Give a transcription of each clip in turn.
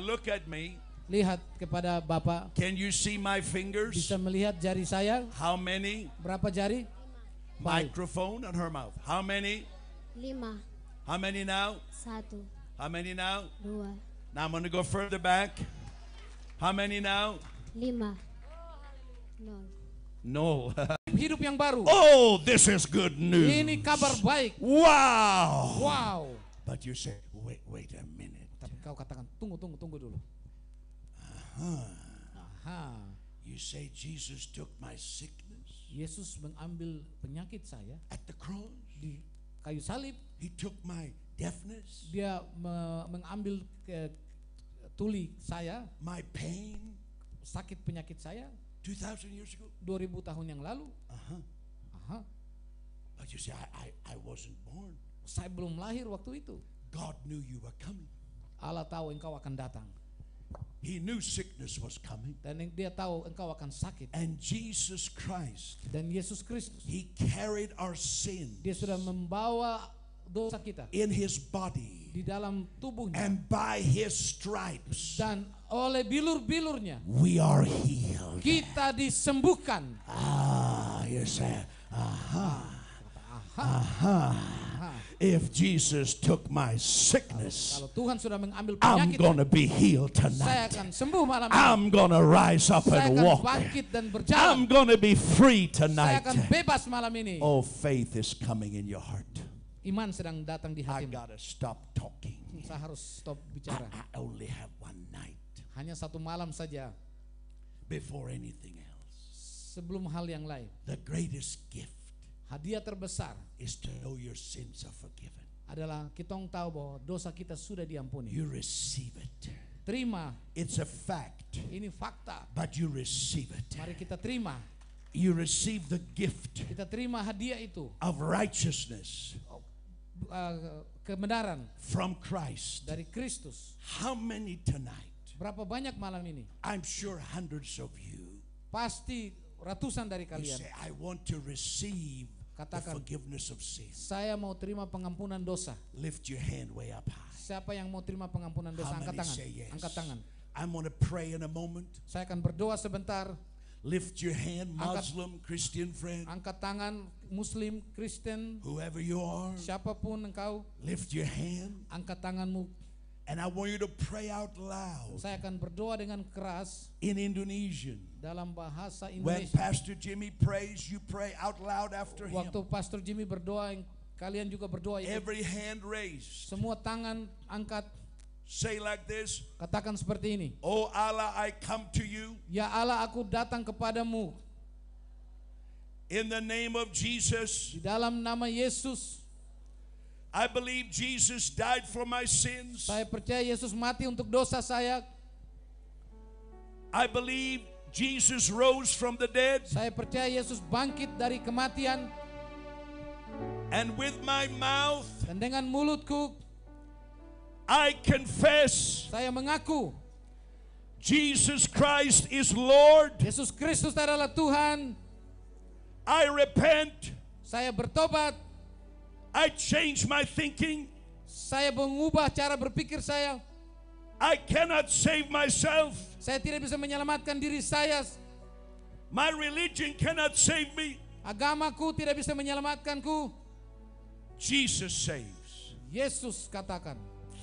look at me. Lihat kepada Bapak. Can you see my fingers? Bisa melihat jari saya? How many? Berapa jari? Baik. Microphone on her mouth. How many? 5. How many now? 1. How many now? 2. Now I'm going to go further back. How many now? 5. 0. No. Hidup yang baru. Oh, this is good news. Ini kabar baik. Wow. Wow. But you say, wait a minute. Tapi kau katakan, tunggu dulu. Aha. You say Jesus took my sickness Yesus mengambil penyakit saya at the cross. di kayu salib. He took my deafness, Dia mengambil tuli saya, my pain, sakit penyakit saya 2,000 years ago. 2000 tahun yang lalu. Aha. But you say, I wasn't born. Saya belum lahir waktu itu. God knew you were coming. Allah tahu engkau akan datang. He knew sickness was coming. Dan dia tahu engkau akan sakit. And Jesus Christ, Dan Yesus Kristus, He carried our sins dia sudah membawa dosa kita in His body. di dalam tubuhnya. And by His stripes, Dan oleh bilur-bilurnya we are healed. kita disembuhkan. You say, if Jesus took my sickness, Kalau Tuhan sudah mengambil I'm penyakit, gonna be healed saya tonight. akan sembuh malam ini. I'm gonna rise up Saya and akan walk. bangkit dan I'm berjalan. gonna be free Saya tonight. akan bebas malam ini. Oh, faith is coming in your heart. Iman sedang datang di I hatimu. gotta stop talking. Saya harus stop bicara. I only have one night Hanya satu malam saja before anything else. sebelum hal yang lain. The greatest gift Hadiah terbesar is to know your sins are forgiven. adalah kita tahu bahwa dosa kita sudah diampuni. You receive it. Terima, It's a fact, ini fakta. but you receive it. Mari kita terima. You receive the gift Kita terima hadiah itu, of righteousness kebenaran from Christ. dari Kristus. How many tonight? Berapa banyak malam ini? I'm sure hundreds of you. Pasti ratusan dari You kalian. say, I want to receive the Katakan, forgiveness of sins. saya mau terima pengampunan dosa. Lift your hand way up high. Siapa yang mau terima pengampunan dosa? How Angkat many tangan. say yes? Angkat tangan. I'm going to pray in a moment. Saya akan berdoa sebentar. Lift your hand, Angkat- Muslim, Christian friend, Angkat tangan, Muslim, Kristen, whoever you are. siapapun engkau. Lift your hand, Angkat tanganmu. and I want you to pray out loud Saya akan berdoa dengan keras in Indonesian. dalam bahasa When Indonesia. Pastor Jimmy prays, you pray out loud after him. Waktu Pastor Jimmy berdoa, kalian juga berdoa. Every hand raised. Semua tangan angkat. Say like this. Katakan seperti ini. Oh Allah, I come to you Ya Allah, aku datang kepadamu. in the name of Jesus. Di dalam nama Yesus. I believe Jesus died for my sins. Saya percaya Yesus mati untuk dosa saya. I believe Jesus rose from the dead. Saya percaya Yesus bangkit dari kematian. And with my mouth, Dan dengan mulutku, I confess saya mengaku Jesus Christ is Lord. Yesus Kristus adalah Tuhan. I repent. Saya bertobat. I change my thinking. Saya mengubah cara berpikir saya. I cannot save myself. Saya tidak bisa menyelamatkan diri saya. My religion cannot save me. Agamaku tidak bisa menyelamatkanku. Jesus saves. Yesus katakan.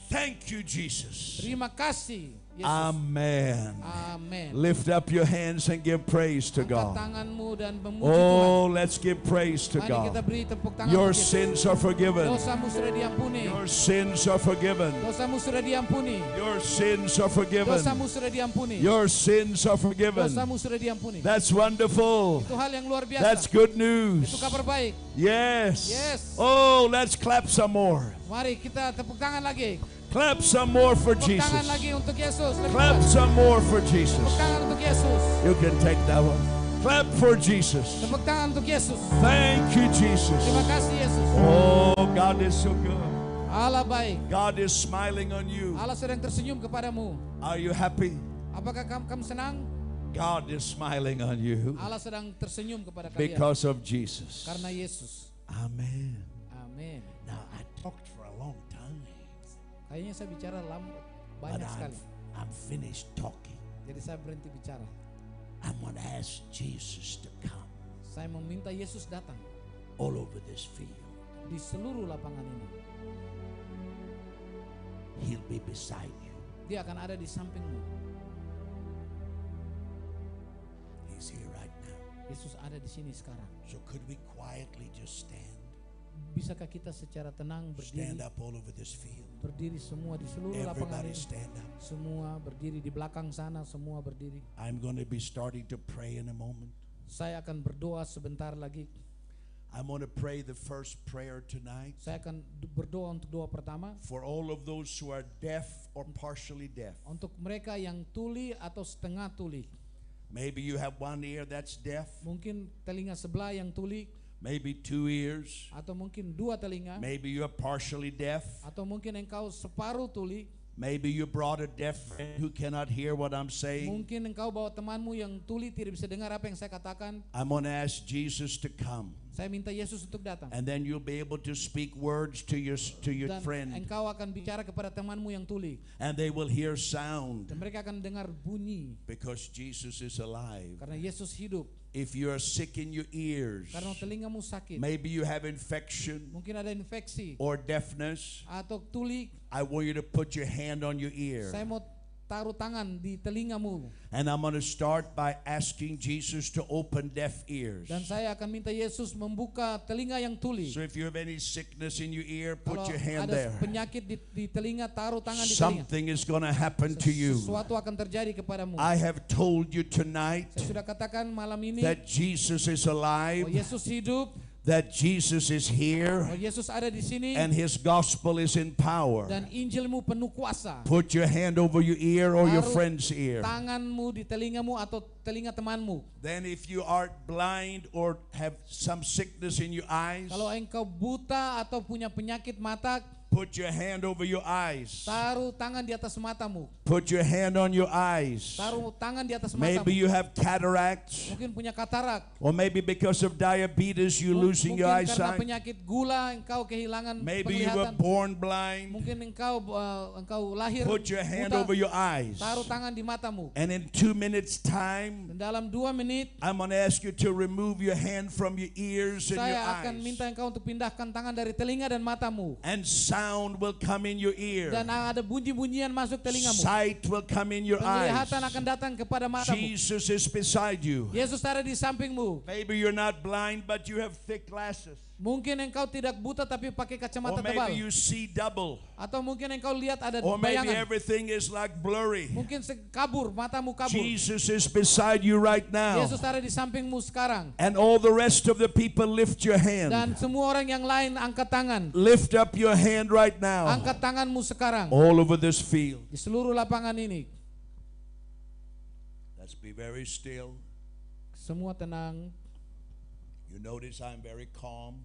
Thank you, Jesus. Terima kasih, Yesus. Amen. Amin. Lift up your hands and give praise to Angkat God. tanganmu dan memuji Oh, let's give praise to Tuhan. Mari kita God. beri tepuk tangan Your untuk Yesus. sins are forgiven. Dosamu sudah diampuni. Your sins are forgiven. Dosamu sudah diampuni. Your sins are forgiven. Dosamu sudah diampuni. Your sins are forgiven. Dosamu sudah diampuni. That's wonderful. Itu hal yang luar biasa. That's good news. Itu kabar baik. Yes. Yes. Oh, let's clap some more. Mari kita tepuk tangan lagi. Clap some more for Tepuk tangan Jesus. lagi untuk Yesus. Lebih Clap keras. some more for Jesus. Tepuk tangan untuk Yesus. You can take that one. Clap for Jesus. Tepuk tangan untuk Yesus. Thank you, Terima Jesus. kasih Yesus. Oh, God is so good. Allah baik. God is smiling on you. Allah sedang tersenyum kepadamu. Are you happy? Apakah kamu senang? God is smiling on you Allah sedang tersenyum kepada kalian because of Jesus. karena Yesus. Amen. Amin. Now, I talked for a long time, Kayaknya saya bicara banyak but sekali. I'm I'm finished talking. Jadi saya berhenti bicara. I'm going to ask Jesus to come Saya meminta Yesus datang all over this field. di seluruh lapangan ini. He'll be beside you. Dia akan ada di sampingmu. He's here right now. Yesus ada di sini sekarang. So could we quietly just stand? Bisakah kita secara tenang Stand berdiri? up all over this field. Berdiri semua di seluruh lapangan Everybody ini. stand up. Semua berdiri di belakang sana, semua berdiri. I'm going to be starting to pray in a moment. Saya akan berdoa sebentar lagi. I'm going to pray the first prayer tonight Saya akan berdoa untuk doa pertama. for all of those who are deaf or partially deaf. Untuk mereka yang tuli atau setengah tuli. Maybe you have one ear that's deaf, Mungkin telinga sebelah yang tuli. maybe two ears, Atau mungkin dua telinga. maybe you're partially deaf, Atau mungkin engkau separuh tuli. maybe you brought a deaf friend who cannot hear what I'm saying. Mungkin engkau bawa temanmu yang tuli tidak bisa dengar apa yang saya katakan. I'm going to ask Jesus to come, Saya minta Yesus untuk datang. and then you'll be able to speak words to your Dan friend, engkau akan bicara kepada temanmu yang tuli. and they will hear sound Dan mereka akan dengar bunyi. because Jesus is alive. Karena Yesus hidup. If you are sick in your ears, Karena telingamu sakit. maybe you have infection Mungkin ada infeksi. or deafness, Atau tuli. I want you to put your hand on your ear. Saya mau taruh tangan di telingamu. And I'm going to start by asking Jesus to open deaf ears. Dan saya akan minta Yesus membuka telinga yang tuli. So if you have any sickness in your ear, put Kalau your hand ada there. penyakit di telinga, taruh tangan di telinga. Something is going to happen to you. Sesuatu akan terjadi kepadamu. I have told you tonight Saya sudah katakan malam ini that Jesus is alive, bahwa Yesus hidup, that Jesus is here, bahwa Yesus ada di sini, and his gospel is in power. dan Injilmu penuh kuasa. Put your hand over your ear or your Taruh friend's ear. tanganmu di telingamu atau telinga temanmu. Then if you are blind or have some sickness in your eyes, Kalau engkau buta atau punya penyakit mata, put your hand over your eyes. taruh tangan di atas matamu. Put your hand on your eyes. Taruh tangan di atas Maybe matamu. you have cataracts, Mungkin punya katarak. or maybe because of diabetes you're losing your Mungkin karena eyesight. penyakit gula engkau kehilangan Maybe you were penglihatan. born blind. Mungkin engkau lahir Put your hand buta. over your eyes. Taruh tangan di matamu. And in 2 minutes time, Dan dalam 2 menit I'm going to ask you to remove your hand from your ears and your saya akan minta eyes. engkau untuk pindahkan tangan dari telinga dan matamu. And sound will come in your ear. Dan ada bunyi-bunyian masuk telingamu. Sight will come in your eyes. Penglihatan akan datang kepada matamu. Jesus is beside you. Yesus ada di sampingmu. Maybe you're not blind, but you have thick glasses. Mungkin engkau tidak buta tapi pakai kacamata Or maybe tebal. you see double. Atau mungkin engkau lihat ada Or maybe bayangan. everything is like blurry. Mungkin kabur, matamu kabur. Jesus is beside you right now. Yesus ada di sampingmu sekarang. And all the rest of the people, lift your Dan hand. semua orang yang lain angkat tangan. Lift up your hand right now. Angkat tanganmu sekarang. All over this field. Di seluruh lapangan ini. Let's be very still. Semua tenang. You notice I'm very calm.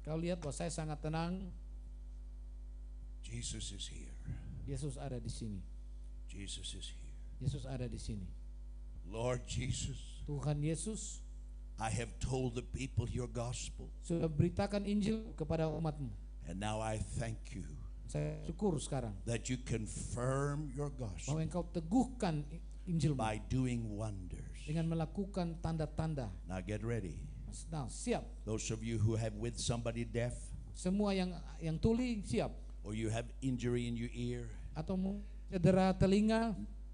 Kau lihat bahwa saya sangat tenang. Jesus is here. Yesus ada di sini. Jesus is here. Yesus ada di sini. Lord Jesus, Tuhan Yesus I have told the people your gospel. sudah beritakan Injil kepada umatmu. And now I thank you Saya syukur sekarang that you confirm your bahwa gospel engkau teguhkan Injilmu by doing wonders. dengan melakukan tanda-tanda. Now get ready. Nah, siap. Those of you who have with somebody deaf, Semua yang tuli siap. or you have injury in your ear, Atau cedera telinga.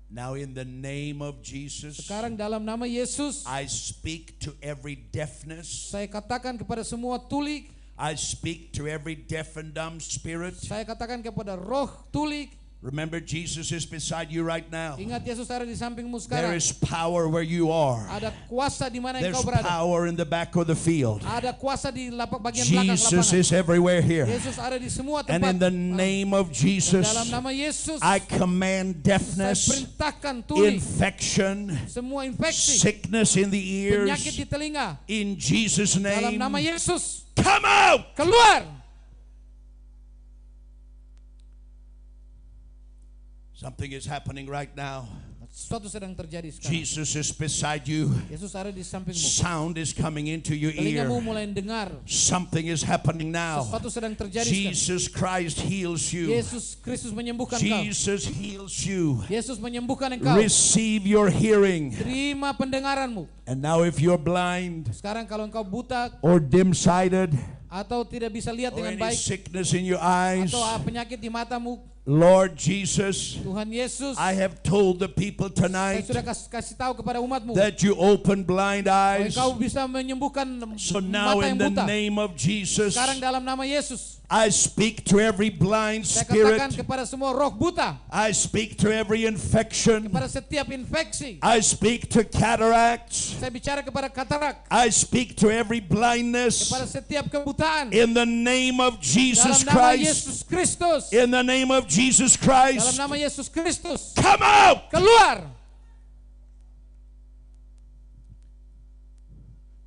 now in the name of Jesus, Sekarang dalam nama Yesus, I speak to every deafness. saya katakan kepada semua tuli. I speak to every deaf and dumb spirit. Saya katakan kepada roh tuli. Remember, Jesus is beside you right now. Ingat Yesus ada di sampingmu There sekarang. is power where you are. Ada kuasa di mana There's engkau berada. power in the back of the field. Ada kuasa di bagian belakang Jesus lapangan. is everywhere here. Yesus ada di semua And in tempat. the name of Jesus, Dalam nama Yesus, I command saya deafness, perintahkan tuli, infection, semua infeksi, sickness in the penyakit ears. di telinga. In Jesus' Dalam name, nama Yesus, come out! keluar. Something is happening right now. sesuatu sedang terjadi sekarang. Jesus is beside you. Yesus ada di sampingmu. Sound is coming into your ear. Telingamu mulai dengar. Something is happening now. Sesuatu sedang terjadi sekarang. Jesus Christ heals you. Yesus Kristus menyembuhkan engkau. Jesus heals you. Yesus menyembuhkan engkau. Receive your hearing. Terima pendengaranmu. And now if you're blind Sekarang kalau engkau buta or dim-sighted atau tidak bisa lihat or dengan any baik sickness in your eyes, atau penyakit di matamu, Lord Jesus, Tuhan Yesus, I have told the people saya tonight sudah kasih tahu kepada umatmu that you open blind bahwa eyes. engkau bisa menyembuhkan So now mata in yang the buta. name of Jesus, Sekarang dalam nama Yesus, I speak to every blind saya katakan spirit. kepada semua roh buta, I speak to every infection. kepada setiap infeksi. I speak to cataracts. Saya bicara kepada katarak, I speak to every blindness kepada setiap kebutaan. in the name of Jesus Dalam nama Christ. Yesus Kristus. In the name of Jesus Dalam Christ. nama Yesus Kristus. Come out! Keluar.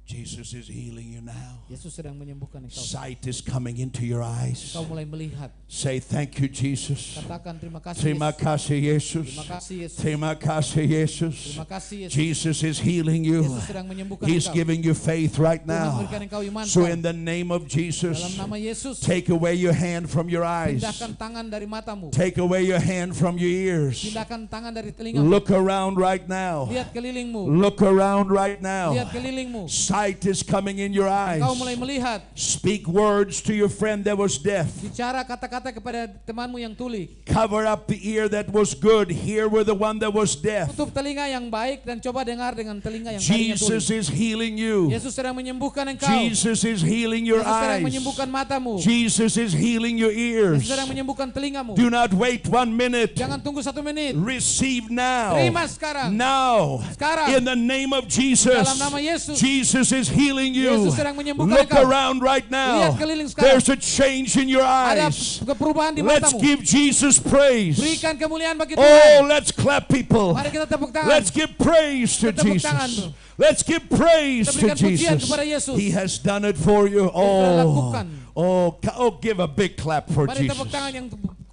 Jesus is healing you now. Yesus sedang menyembuhkan engkau. Sight is coming into your eyes. Engkau mulai melihat. Say thank you, Jesus. Katakan terima kasih Terima Yesus. kasih, Yesus. Terima kasih Yesus. Terima kasih, Yesus. Terima kasih Yesus. Jesus is healing you. Yesus sedang menyembuhkan He's engkau. giving you faith right Tuhan now. memberikan engkau iman. So kau. in the name of Jesus, Dalam nama Yesus, take away your hand from your eyes. pindahkan tangan dari matamu. Take away your hand from your ears. Pindahkan tangan dari telingamu. Look around right now. Lihat kelilingmu. Look around right now. Lihat kelilingmu. Sight is coming in your eyes. Engkau mulai melihat. Speak words to your friend that was deaf. Bicara kata-kata kepada temanmu yang tuli. Cover up the ear that was good. Hear with the one that was deaf. Tutup telinga yang baik dan coba dengar dengan telinga yang tadinya tuli. Jesus is healing you. Yesus sedang menyembuhkan engkau. Jesus is healing your Yesus sedang eyes. menyembuhkan matamu. Jesus is healing your ears. Yesus sedang menyembuhkan telingamu. Do not wait 1 minute. Jangan tunggu 1 menit. Receive now. Terima sekarang. Now. Sekarang. In the name of Jesus. Dalam nama Yesus. Jesus is healing you. Yesus sedang menyembuhkan Look engkau. around right now. Lihat keliling sekarang. There's a change in your Ada eyes. perubahan di Let's matamu. give Jesus praise. Berikan kemuliaan bagi Oh, Tuhan. let's clap, people. Mari kita tepuk tangan. Let's give praise to Kita tepuk tangan, Jesus. bro. Let's give praise Kita to berikan pujian Jesus. kepada Yesus. He has done it for you. telah lakukan. Oh, give a big clap for Mari Jesus. tepuk tangan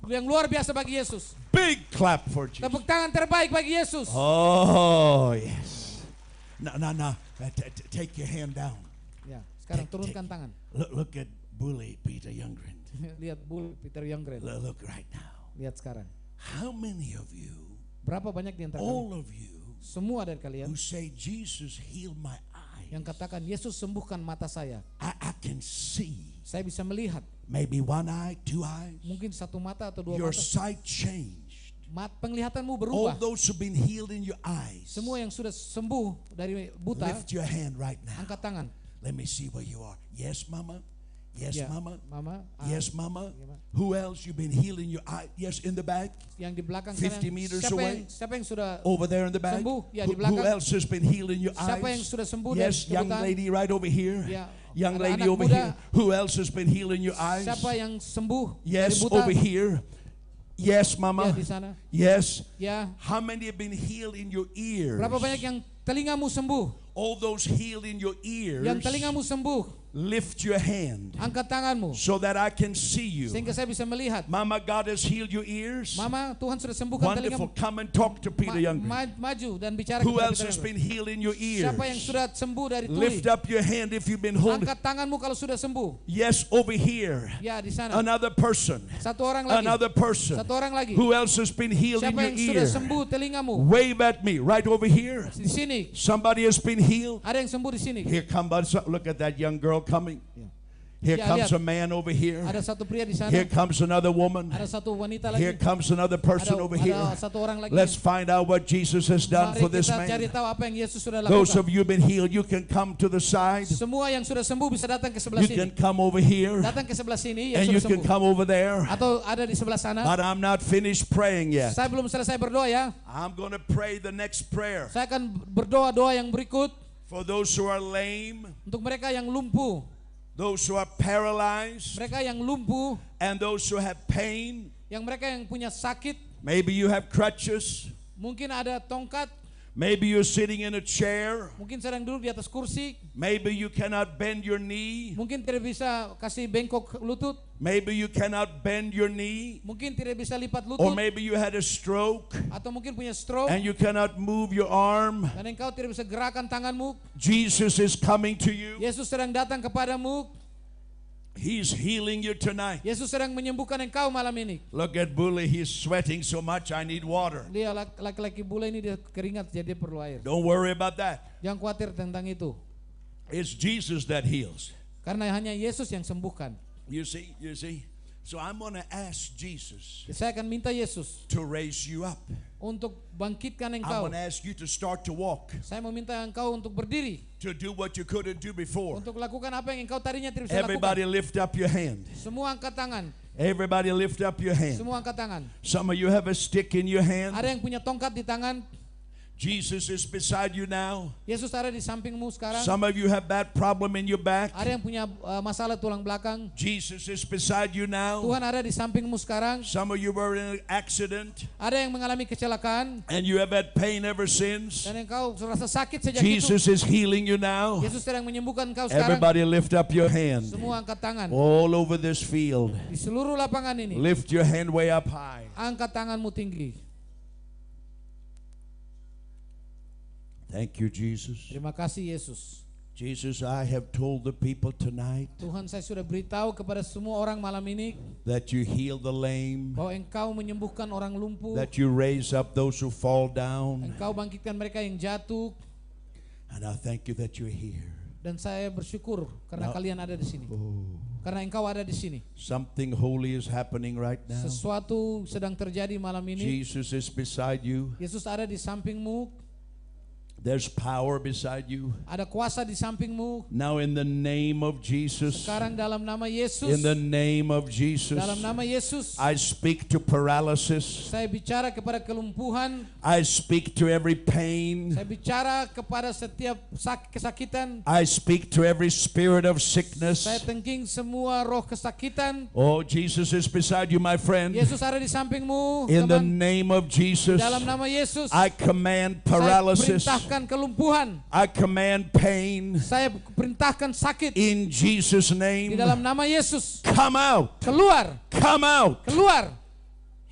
yang luar biasa bagi Yesus. Big clap for Jesus. Tepuk tangan terbaik bagi Yesus. Oh, yes. No. Take your hand down. Ya, sekarang turunkan tangan. Look at Bully Peter Youngren. Lihat Bull Peter Youngren. Look right now. Lihat sekarang. How many of you, Berapa banyak di antara kalian? all of you, Semua dari kalian who say, Jesus, heal my eyes. yang katakan Yesus sembuhkan mata saya. I can see. Saya bisa melihat. Maybe one eye, two eyes. Mungkin satu mata atau dua Your mata. sight changed. Penglihatanmu All berubah. those who've been healed in your eyes, Semua yang sudah sembuh dari buta, lift your hand right now. angkat tangan. Let me see where you are. Yes, Mama. Yes, Ya, Mama. Mama. Yes, Mama. Mama. Who else you've been healing your eye? Yes, in the back. Yang di belakang 50 sana. meters Siapa away. siapa yang sudah Over there in the back. Sembuh. Ya, di Who belakang. else has been healed in your Siapa yang eyes? sudah sembuh dari Yes, young kebutaan? lady right over here. Ya, Young ada lady anak over muda. here. Who else has been healed in your eyes? Siapa yang sembuh Yes, dari buta? over here. Yes, Ya, Mama. di sana. Yes. Ya. How many have been healed in your ears? Berapa banyak yang telingamu sembuh? All those healed in your ears. Yang telingamu sembuh, Lift your hand angkat tanganmu so that I can see you. sehingga saya bisa melihat. Mama, God has healed your ears. Mama, Tuhan sudah sembuhkan Wonderful. telingamu. Come and talk to Peter Youngren. Maju dan bicara Who kepada else Peter has Youngren. been healed in your ears? Siapa yang sudah sembuh dari tuli? Lift up your hand if you've been holding. Angkat tanganmu kalau sudah sembuh. Yes, over here. Ya, di sana. Another person. Satu orang lagi. Another person. Satu orang lagi. Who else has been healed in Siapa your yang sudah ear? sembuh telingamu? Wave at me right over here. Di sini. Somebody has been healed. Ada yang sembuh di sini. Here comes, look at that young girl coming. Here Ya, comes lihat. a man over here. Ada satu pria di sana. Here comes another woman. Ada satu wanita Here lagi. comes another person over here. Ada satu orang lagi. Let's find out what Jesus has done Mari for this kita cari man. tahu apa yang Yesus sudah Those lakukan. of you who've been healed, you can come to the side. Semua yang sudah sembuh bisa datang ke sebelah You sini. can come over here. Datang ke sebelah sini yang And you sudah can sembuh. come over there. Atau ada di sebelah sana. But I'm not finished praying yet. Saya belum selesai berdoa ya. I'm going to pray the next prayer. Saya akan berdoa doa yang berikut For those who are lame, untuk mereka yang lumpuh, those who are paralyzed, mereka yang lumpuh, and those who have pain. yang mereka yang punya sakit, Maybe you have crutches. mungkin ada tongkat, Maybe you're sitting in a chair. Mungkin sedang duduk di atas kursi. Maybe you cannot bend your knee. Mungkin tidak bisa kasih bengkok lutut. Maybe you cannot bend your knee. Mungkin tidak bisa lipat Or lutut. maybe you had a stroke Atau mungkin punya stroke. and you cannot move your arm. Dan engkau tidak bisa gerakan tanganmu. Jesus is coming to you. Yesus sedang datang kepadamu. He's healing you tonight. Yesus sedang menyembuhkan engkau malam ini. Look at Bully. He's sweating so much. I need water. Dia laki-laki bule ini dia keringat jadi dia perlu air. Don't worry about that. Jangan khawatir tentang itu. It's Jesus that heals. Karena hanya Yesus yang sembuhkan. You see? You see? So I'm going to ask Jesus Saya akan minta Yesus to raise you up. untuk bangkitkan I'm engkau. going to ask you to start to walk, Saya meminta engkau untuk berdiri. to do what you couldn't do before. Untuk lakukan apa yang engkau tadinya tidak bisa Everybody lakukan. lift up your hand. Semua angkat tangan. Everybody lift up your hand. Semua angkat tangan. Some of you have a stick in your hand. Ada yang punya tongkat di tangan. Jesus is beside you now. Yesus ada di sampingmu sekarang. Some of you have that problem in your back. Ada yang punya masalah tulang belakang. Jesus is beside you now. Tuhan ada di sampingmu sekarang. Some of you were in an accident Ada yang mengalami kecelakaan and you have had pain ever since. dan engkau rasa sakit sejak itu. Jesus is healing you now. Yesus sedang menyembuhkan engkau sekarang. Everybody lift up your hand. Semua angkat tangan. All over this field. Di seluruh lapangan ini. Lift your hand way up high. Angkat tanganmu tinggi. Thank you, Jesus. Terima kasih Yesus. Jesus, I have told the people tonight Tuhan, saya sudah beritahu kepada semua orang malam ini that you heal the lame, bahwa engkau menyembuhkan orang lumpuh. that you raise up those who fall down. Engkau bangkitkan mereka yang jatuh. And I thank you that you're here. Dan saya bersyukur karena Now- kalian ada di sini. Oh, Karena engkau ada di sini. something holy is happening right now. Sesuatu sedang terjadi malam ini. Jesus is beside you. Yesus ada di sampingmu. There's power beside you. Ada kuasa di sampingmu. Now in the name of Jesus, Sekarang dalam nama Yesus. in the name of Jesus, Dalam nama Yesus. I speak to paralysis. Saya bicara kepada kelumpuhan. I speak to every pain. Saya bicara kepada setiap kesakitan. I speak to every spirit of sickness. Saya tengking semua roh kesakitan. Oh, Jesus is beside you, my friend. Yesus ada di sampingmu. In the Teman. name of Jesus, Dalam nama Yesus. I command Saya paralysis. perintahkan kelumpuhan. I command pain. Saya perintahkan sakit. In Jesus' Di name, dalam nama Yesus. come out. Keluar. Come out. Keluar.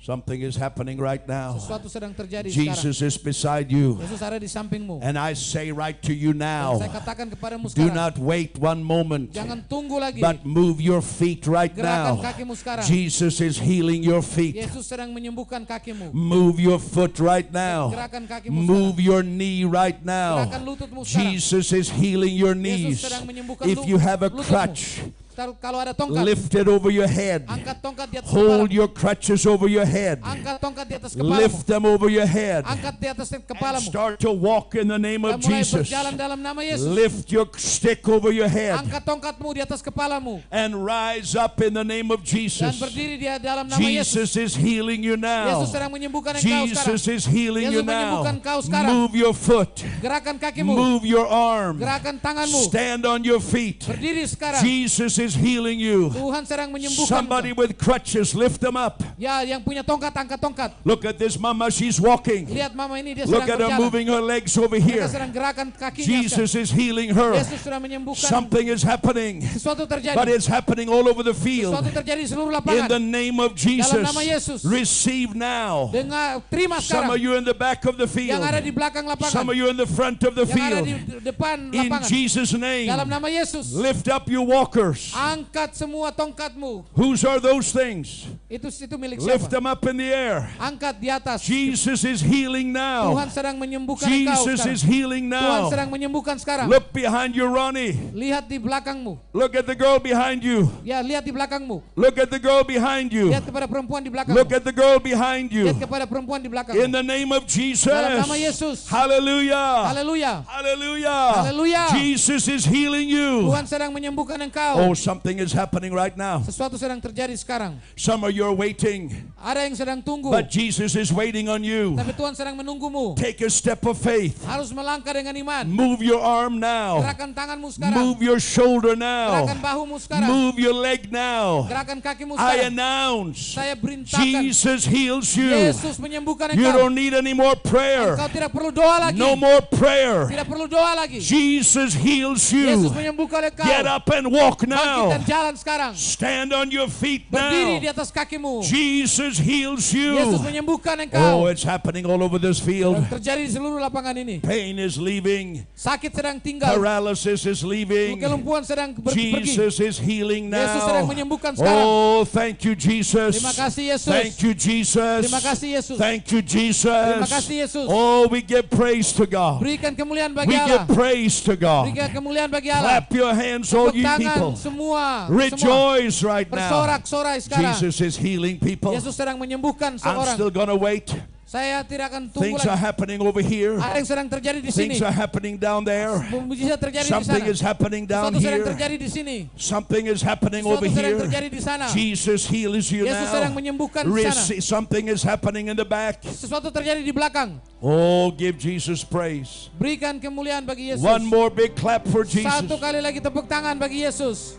Something is happening right now. Sesuatu sedang terjadi sekarang. Jesus is beside you. Yesus ada di sampingmu. And I say right to you Dan now, saya katakan kepadamu do sekarang. not wait one moment, Jangan tunggu lagi. but move your feet right Gerakan now. kakimu sekarang. Jesus is healing your feet. Yesus sedang menyembuhkan kakimu. Move your foot right now. Gerakan kakimu Move sekarang. your knee right now. Gerakan lututmu sekarang. Jesus is healing your knees. sedang menyembuhkan If you have a lututmu. crutch, Kalau ada tongkat, lift it over your head. angkat tongkat di atas Hold kepalamu. your crutches over your head. Angkat tongkat di atas kepalamu. Lift them over your head. Angkat di atas And kepalamu. start to walk in the name Dan of mulai Jesus. berjalan dalam nama Yesus. Lift your stick over your head Angkat tongkatmu di atas kepalamu. and rise up in the name of Dan Jesus. berdiri di dalam nama Yesus. Jesus is healing you now. Yesus sedang menyembuhkan engkau sekarang. Jesus is healing you Yesus now. menyembuhkan engkau sekarang. Move your foot. Gerakan kakimu. Move your arm. Gerakan tanganmu. Stand on your feet. Berdiri sekarang. Jesus is healing you. Tuhan sedang menyembuhkan Somebody engkau. with crutches, lift them up. Ya, yang punya tongkat, angkat tongkat. Look at this mama, she's walking. Lihat mama ini, dia Look sedang at her berjalan. moving her legs over Mereka here. sedang gerakan kakinya. Jesus is healing her. Yesus sudah menyembuhkan. Something is happening, Sesuatu terjadi. but it's happening all over the field. Sesuatu terjadi di seluruh In lapangan. the name of Jesus, Dalam nama Yesus. receive now. Dengar, terima Some of sekarang. you in the back of the field. Yang ada di belakang Some lapangan. of you in the front of the Yang ada di field. depan In lapangan. Jesus' name, Dalam nama Yesus. lift up your walkers. Angkat semua tongkatmu. Whose are those things? Itu milik Lift siapa? them up in the air. Angkat di atas. Jesus is healing now. Tuhan sedang menyembuhkan engkau Jesus sekarang. is healing Tuhan now. sedang menyembuhkan sekarang. Look behind you, Ronnie. Lihat di belakangmu. Look at the girl behind you. Ya, lihat di belakangmu. Look at the girl behind you. Lihat kepada perempuan di belakangmu. Look at the girl behind you. Lihat kepada perempuan di belakangmu. In the name of Jesus. Dalam nama Yesus. Hallelujah. Haleluya. Hallelujah. Hallelujah. Jesus is healing you. Tuhan sedang menyembuhkan engkau. Oh, something is happening right now. Sesuatu sedang terjadi sekarang. Some of you are waiting, Ada yang sedang tunggu, but Jesus is waiting on you. tapi Tuhan sedang menunggumu. Take a step of faith. Harus melangkah dengan iman. Move your arm now. Gerakan tanganmu sekarang. Move your shoulder now. Gerakan bahumu sekarang. Move your leg now. Gerakan kakimu I sekarang. announce Saya beritakan, Jesus heals you. Yesus menyembuhkan You engkau. don't need any more prayer. Engkau tidak perlu doa lagi. No more prayer. Tidak perlu doa lagi. Jesus heals Yesus you. menyembuhkan engkau. Get up and walk Bangkit now. dan jalan sekarang. Stand on your feet Berdiri di now. atas kakimu. Jesus heals Yesus you. menyembuhkan Oh, engkau. it's happening all over this field. Terjadi di seluruh lapangan ini. Pain is leaving. Sakit sedang tinggal. Paralysis is leaving. Kelumpuhan sedang pergi. Jesus is healing Yesus sedang now. menyembuhkan sekarang. Oh, thank you, Jesus. Terima kasih Yesus. Thank you, Jesus. Terima kasih Yesus. Thank you, Jesus. Terima kasih Yesus. Oh, we give praise to God. Berikan kemuliaan bagi We Allah. give praise to God. Berikan kemuliaan bagi Allah. Clap your hands, all Tepuk you tangan people. semua. Rejoice right now. Bersorak-sorai sekarang. Jesus is healing people. Yesus sedang menyembuhkan I'm seorang. still going to wait. Saya tidak akan tunggu Things are lagi. happening over here. Ada yang sedang terjadi di sini. Things are happening down there. Mujizat terjadi di Something sana. is happening down Sesuatu sedang here. terjadi di sini. Something is happening Sesuatu over sedang here. terjadi di sana. Jesus heals you Yesus sedang now. menyembuhkan di sana. Something is happening in the back. Sesuatu terjadi di belakang. Oh, give Jesus praise. Berikan kemuliaan bagi Yesus. One more big clap for Jesus. Satu kali lagi tepuk tangan bagi Yesus.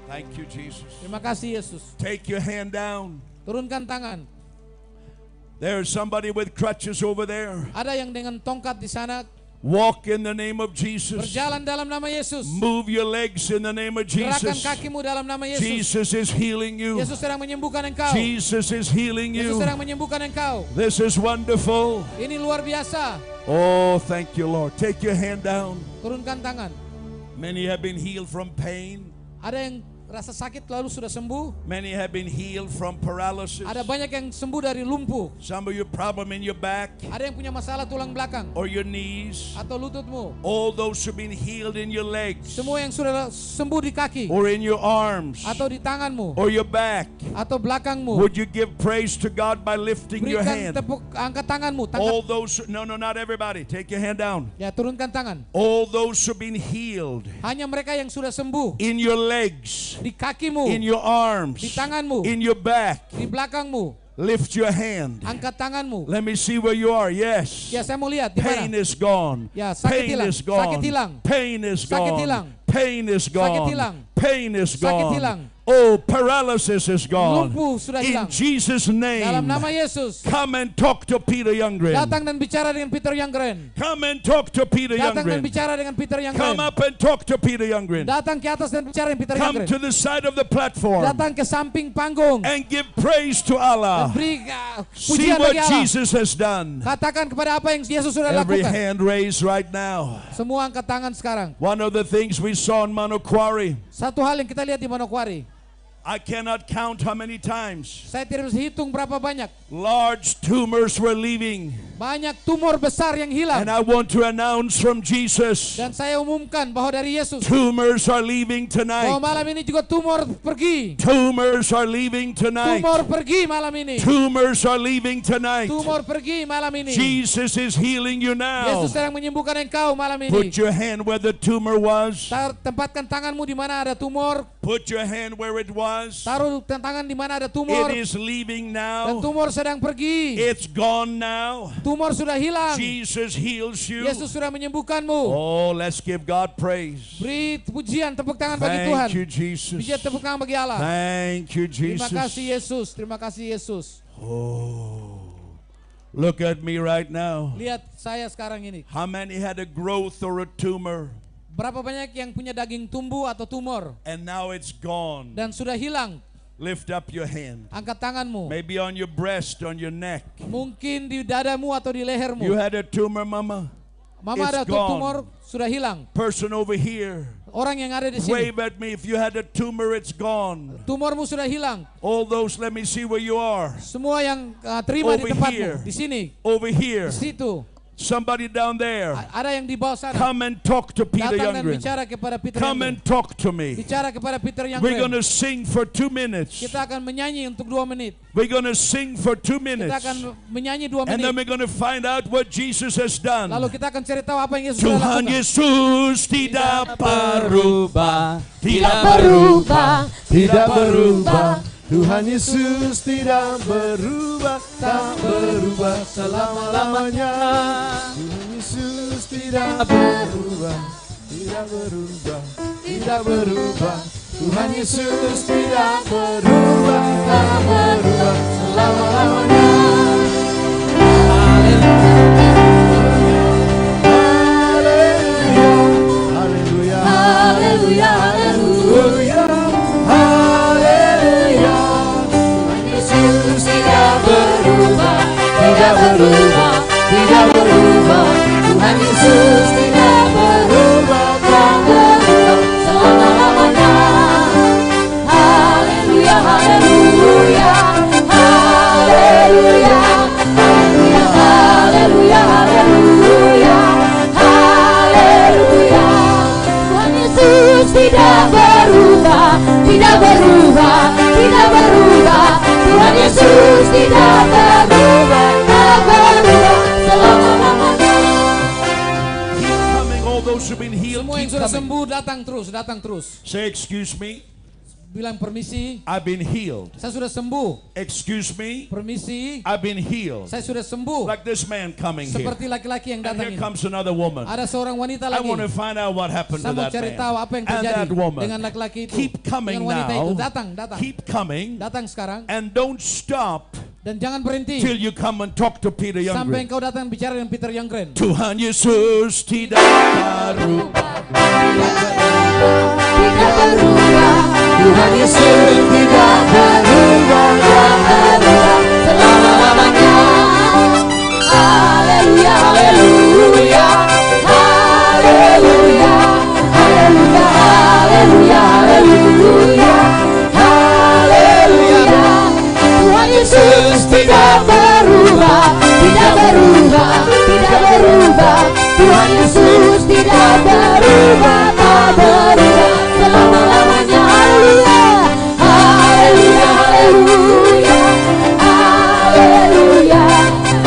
Thank you, Jesus. Terima kasih Yesus. Take your hand down. Turunkan tangan. There's somebody with crutches over there. Ada yang dengan tongkat di sana. Walk in the name of Jesus. Berjalan dalam nama Yesus. Move your legs in the name of Gerakan Jesus. kakimu dalam nama Yesus. Jesus is healing you. Yesus sedang menyembuhkan engkau. Jesus is healing Yesus you. sedang menyembuhkan engkau. This is wonderful. Ini luar biasa. Oh, thank you, Lord. Take your hand down. Turunkan tangan. Many have been healed from pain. Ada yang rasa sakit lalu sudah sembuh. Many have been healed from paralysis. Ada banyak yang sembuh dari lumpuh. Some of you problem in your back Ada yang punya masalah tulang belakang or your knees. atau lututmu. All those who've been healed in your legs Semua yang sudah sembuh di kaki or in your arms atau di tanganmu or your back. atau belakangmu. Would you give praise to God by lifting your Berikan hand? tepuk, angkat tanganmu. All Tangkat, those, no, not everybody. Take your hand down. ya turunkan tangan. All those who've been healed Hanya mereka yang sudah sembuh in your legs, di kakimu, in your arms, di tanganmu, in your back. di belakangmu. Lift your hand. Angkat tanganmu. Let me see where you are. Yes. Ya, saya mau lihat di Pain mana. is gone. Ya, sakit Pain hilang. is gone. Sakit hilang. Pain is Sakit gone. hilang. Pain is Sakit gone. hilang. Pain is Sakit gone. hilang. Oh, paralysis is gone. Lumpuh sudah In hilang. Jesus' Dalam name, nama Yesus. come and talk to Peter Youngren. Datang dan bicara dengan Peter Youngren. Come and talk to Peter Datang dan Youngren. bicara dengan Peter Come Youngren. up and talk to Peter Youngren. Datang ke atas dan bicara dengan Peter Come Youngren. to the side of the platform Datang ke samping panggung. and give praise to Dan Allah. beri See pujian what bagi Allah. Jesus has done. Katakan kepada apa yang Yesus sudah Every lakukan. hand raised right now. Semua angkat tangan sekarang. One of the things we saw in Manokwari, Satu hal yang kita lihat di Manokwari. I cannot count how many times Saya tidak bisa hitung berapa banyak. large tumors were leaving. Banyak tumor besar yang hilang. And I want to announce from Jesus, Dan saya umumkan bahwa dari Yesus. tumors are leaving Bahwa tonight. malam ini juga tumor pergi. Tumors are leaving tonight. Tumor pergi malam ini. Tumors are leaving tonight. Tumor pergi malam ini. Jesus is healing you now. Yesus sedang menyembuhkan engkau malam ini. Put your hand where the tumor was. Tempatkan tanganmu di mana ada tumor. Put your hand where it was. Taruh tangan di mana ada tumor. It is leaving Dan now. tumor sedang pergi. It's gone now. Tumor sudah hilang. Jesus heals you. Yesus sudah menyembuhkanmu. Oh, let's give God praise. Beri pujian, tepuk tangan bagi Tuhan. Thank you, Jesus. Pujian, tepuk tangan bagi Allah. Thank you, Terima kasih Jesus. Yesus. Terima kasih Yesus. Oh, look at me right now. Lihat saya sekarang ini. How many had a growth or a tumor Berapa banyak yang punya daging tumbuh atau tumor and now it's gone? dan sudah hilang? Lift up your hand. Angkat tanganmu. Maybe on your breast, on your neck. Mungkin di dadamu atau di lehermu. You had a tumor, Mama. Mama It's ada gone. tumor sudah hilang. Person over here, Orang yang ada di sini. wave at me. If you had a tumor, it's gone. Tumormu sudah hilang. All those, let me see where you are. Semua yang terima di Over tempatmu. here. Di sini. Over here. Di situ. Somebody down there, Ada yang di bawah sana. come and talk to Peter Datang dan Youngren. bicara kepada Peter Come Youngren. and talk to me. Bicara kepada Peter We're going Youngren. to sing for 2 minutes. Kita akan menyanyi untuk 2 menit. We're going to sing for 2 Kita minutes. akan menyanyi 2 And then menit. we're going to find out what Jesus has done. Lalu kita akan cari tahu apa yang Yesus sudah Tuhan lakukan. Yesus tidak berubah. Tidak berubah. Tidak berubah. Tuhan Yesus tidak berubah, tak berubah selama-lamanya. Tuhan Yesus tidak berubah, tidak berubah, tidak berubah. Tuhan Yesus tidak berubah, tak berubah selama-lamanya. Haleluya, haleluya, Haleluya, haleluya. haleluya. Yesus tidak berubah, tidak berubah, tidak berubah. Tuhan Yesus tidak berubah, tak berubah selama-lamanya. Haleluya, haleluya, haleluya, haleluya, haleluya, haleluya. Tuhan Yesus tidak berubah, tidak berubah, tidak berubah. Tuhan Yesus tidak berubah, tak berubah selama-lamanya. Keep coming, all those who've been healed, Semua yang keep sudah coming. sembuh datang terus, datang terus. Say, excuse me, Bilang permisi, I've been healed. saya sudah sembuh. Excuse me, Permisi, I've been healed. saya sudah sembuh. Like this man coming here. Seperti laki-laki yang And datang here ini. comes another woman. Ada seorang wanita I lagi. want to find out what happened to Saya mau that cari man. tahu apa yang And terjadi that woman. dengan laki-laki itu. Keep coming Dengan wanita now. itu. Datang, datang. Keep coming. Datang sekarang. And don't stop Dan jangan berhenti. till you come and talk to Peter Sampai Youngren. engkau datang bicara dengan Peter Youngren. Tuhan Yesus tidak berubah. Tidak berubah, Tuhan Yesus tidak berubah, tak berubah selama-lamanya. Haleluya, haleluya, haleluya, haleluya, haleluya, haleluya, haleluya. Tuhan Yesus tidak berubah, tidak berubah, tidak berubah. Tuhan Yesus tidak berubah, tak berubah selama-lamanya. Haleluya, haleluya, haleluya,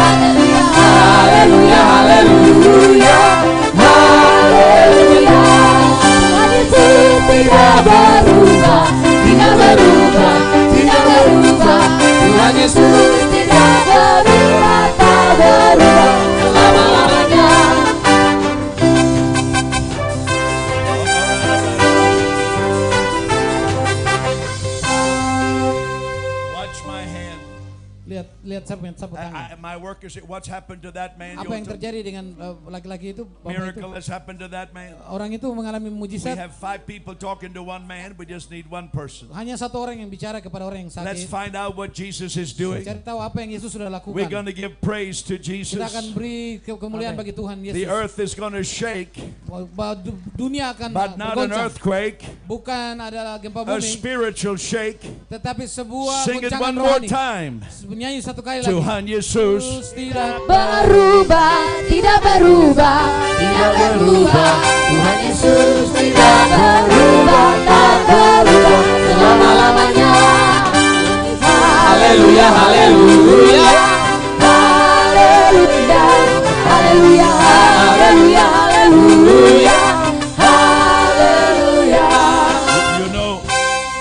haleluya, haleluya, haleluya, haleluya. Tuhan Yesus tidak berubah, tidak berubah, tidak berubah. Tuhan Yesus tidak berubah, tak berubah selama-lamanya. Watch my hand. Lihat sapu tangan. My workers say, what's happened to that man? Apa yang Yotam? terjadi dengan laki-laki itu? Bapak itu? Miracle has happened to that man. Orang itu mengalami We mujizat. have 5 people talking to one man. We just need one person. Hanya satu orang yang bicara kepada orang yang Let's sakit. find out what Jesus is doing. Cari tahu apa yang Yesus sudah We're lakukan. going to give praise to Jesus. Kita akan beri kemuliaan bagi Tuhan The Yesus. earth is going to shake, Dunia akan but not an bergoncang. earthquake, Bukan adalah gempa a bumi, spiritual shake. tetapi sebuah Sing it goncangan one more rohani. time. Menyanyi satu kali lagi. Tuhan Yesus. Yesus tidak Berubah, tidak berubah, tidak berubah. Tuhan Yesus tidak berubah, tak berubah selama-lamanya. Haleluya, haleluya, haleluya, haleluya, haleluya, haleluya, haleluya. You know,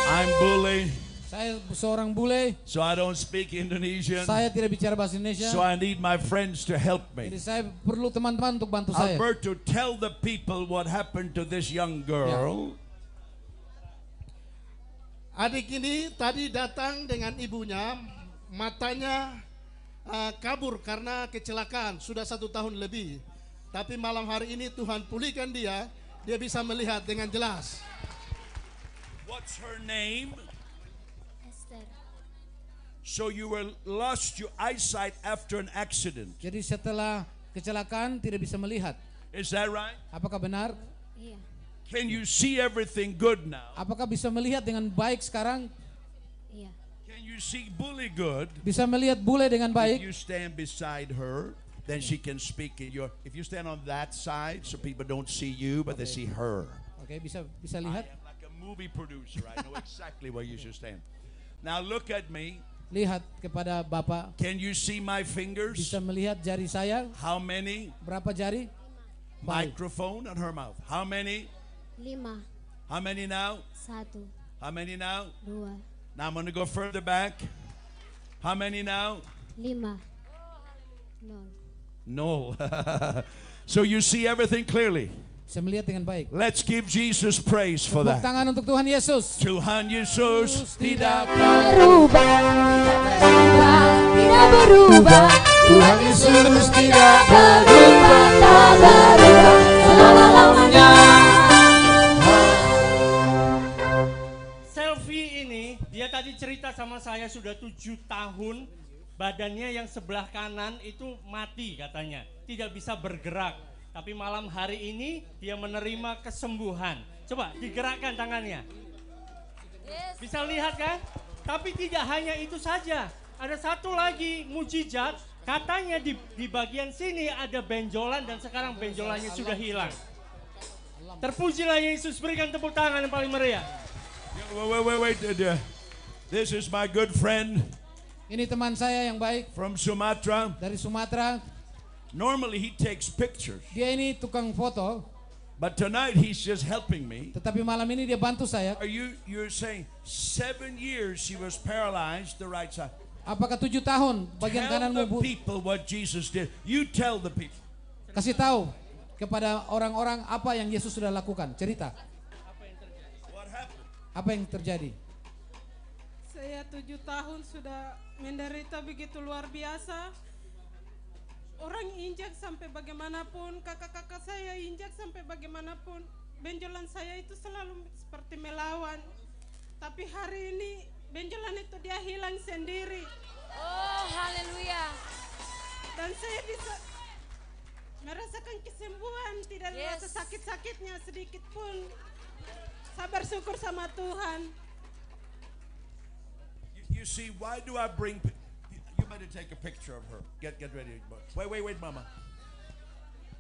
I'm bully, Saya seorang bule, so I don't speak Indonesian. saya tidak bicara bahasa Indonesia. So I need my friends to help Jadi me. saya perlu teman-teman untuk bantu saya. Alberto, tell the people what happened to this young girl. Adik ini tadi datang dengan ibunya, matanya kabur karena kecelakaan, sudah 1 tahun lebih. Tapi malam hari ini Tuhan pulihkan dia bisa melihat dengan jelas. What's her name? Esther. So you were lost your eyesight after an accident. Jadi setelah kecelakaan tidak bisa melihat. Is that right? Apakah benar? Iya. Can you see everything good now? Apakah bisa melihat dengan baik sekarang? Iya. Can you see bully good Bisa melihat bule dengan if baik? you stand beside her? then she can speak in your. If you stand on that side, so people don't see you, but they see her. Oke, bisa I lihat. am like a movie producer. I know exactly where you should stand. Now look at me. Lihat kepada Bapak. Can you see my fingers? Bisa melihat jari saya. How many? Berapa jari? Baik. Microphone on her mouth. How many? 5, How many now? 1, How many now? 2, Now I'm going to go further back. How many now? 5. No. So you see everything clearly. Bisa melihat dengan baik. Let's give Jesus praise for Tepuk that. tangan untuk Tuhan Yesus. Tuhan Yesus tidak Berubah, tidak berubah. Tuhan Yesus tidak berubah, tak berubah selama-lamanya. Selfie ini, dia tadi cerita sama saya sudah 7 tahun, badannya yang sebelah kanan itu mati katanya, tidak bisa bergerak. Tapi malam hari ini dia menerima kesembuhan. Coba digerakkan tangannya. Bisa lihat kan? Tapi tidak hanya itu saja. Ada satu lagi mujizat, katanya di bagian sini ada benjolan dan sekarang benjolannya sudah hilang. Terpujilah Yesus, berikan tepuk tangan yang paling meriah. Wait. This is my good friend Ini teman saya yang baik from Sumatra. dari Sumatera. Normally he takes pictures, Dia ini tukang foto, but tonight he's just helping me. tetapi malam ini dia bantu saya. You're saying 7 years she was paralyzed the right side. Apakah 7 tahun bagian Tell kananmu the bu? people what Jesus did. You tell the people. Kasih tahu kepada orang-orang apa yang Yesus sudah lakukan. Cerita. What happened? Apa yang terjadi? Saya 7 tahun sudah menderita begitu luar biasa. Orang injak sampai bagaimanapun, kakak-kakak saya injak sampai bagaimanapun, benjolan saya itu selalu seperti melawan. Tapi hari ini benjolan itu dia hilang sendiri. Oh, haleluya. Dan saya bisa merasakan kesembuhan, tidak Yes. merasa sakit-sakitnya sedikit pun. Saya bersyukur sama Tuhan. You see, why do I bring? You better take a picture of her. Get ready. Wait, Mama.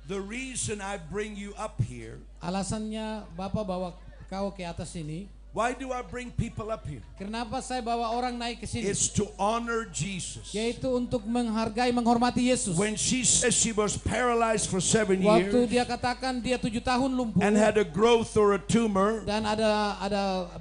The reason I bring you up here. Alasannya Bapak bawa kau ke atas sini. Why do I bring people up here? Kenapa saya bawa orang naik ke sini? It's to honor Jesus. Yaitu untuk menghargai, menghormati Yesus. When she says she was paralyzed for 7 Waktu years dia katakan dia 7 tahun lumpuh and had a growth or a tumor dan ada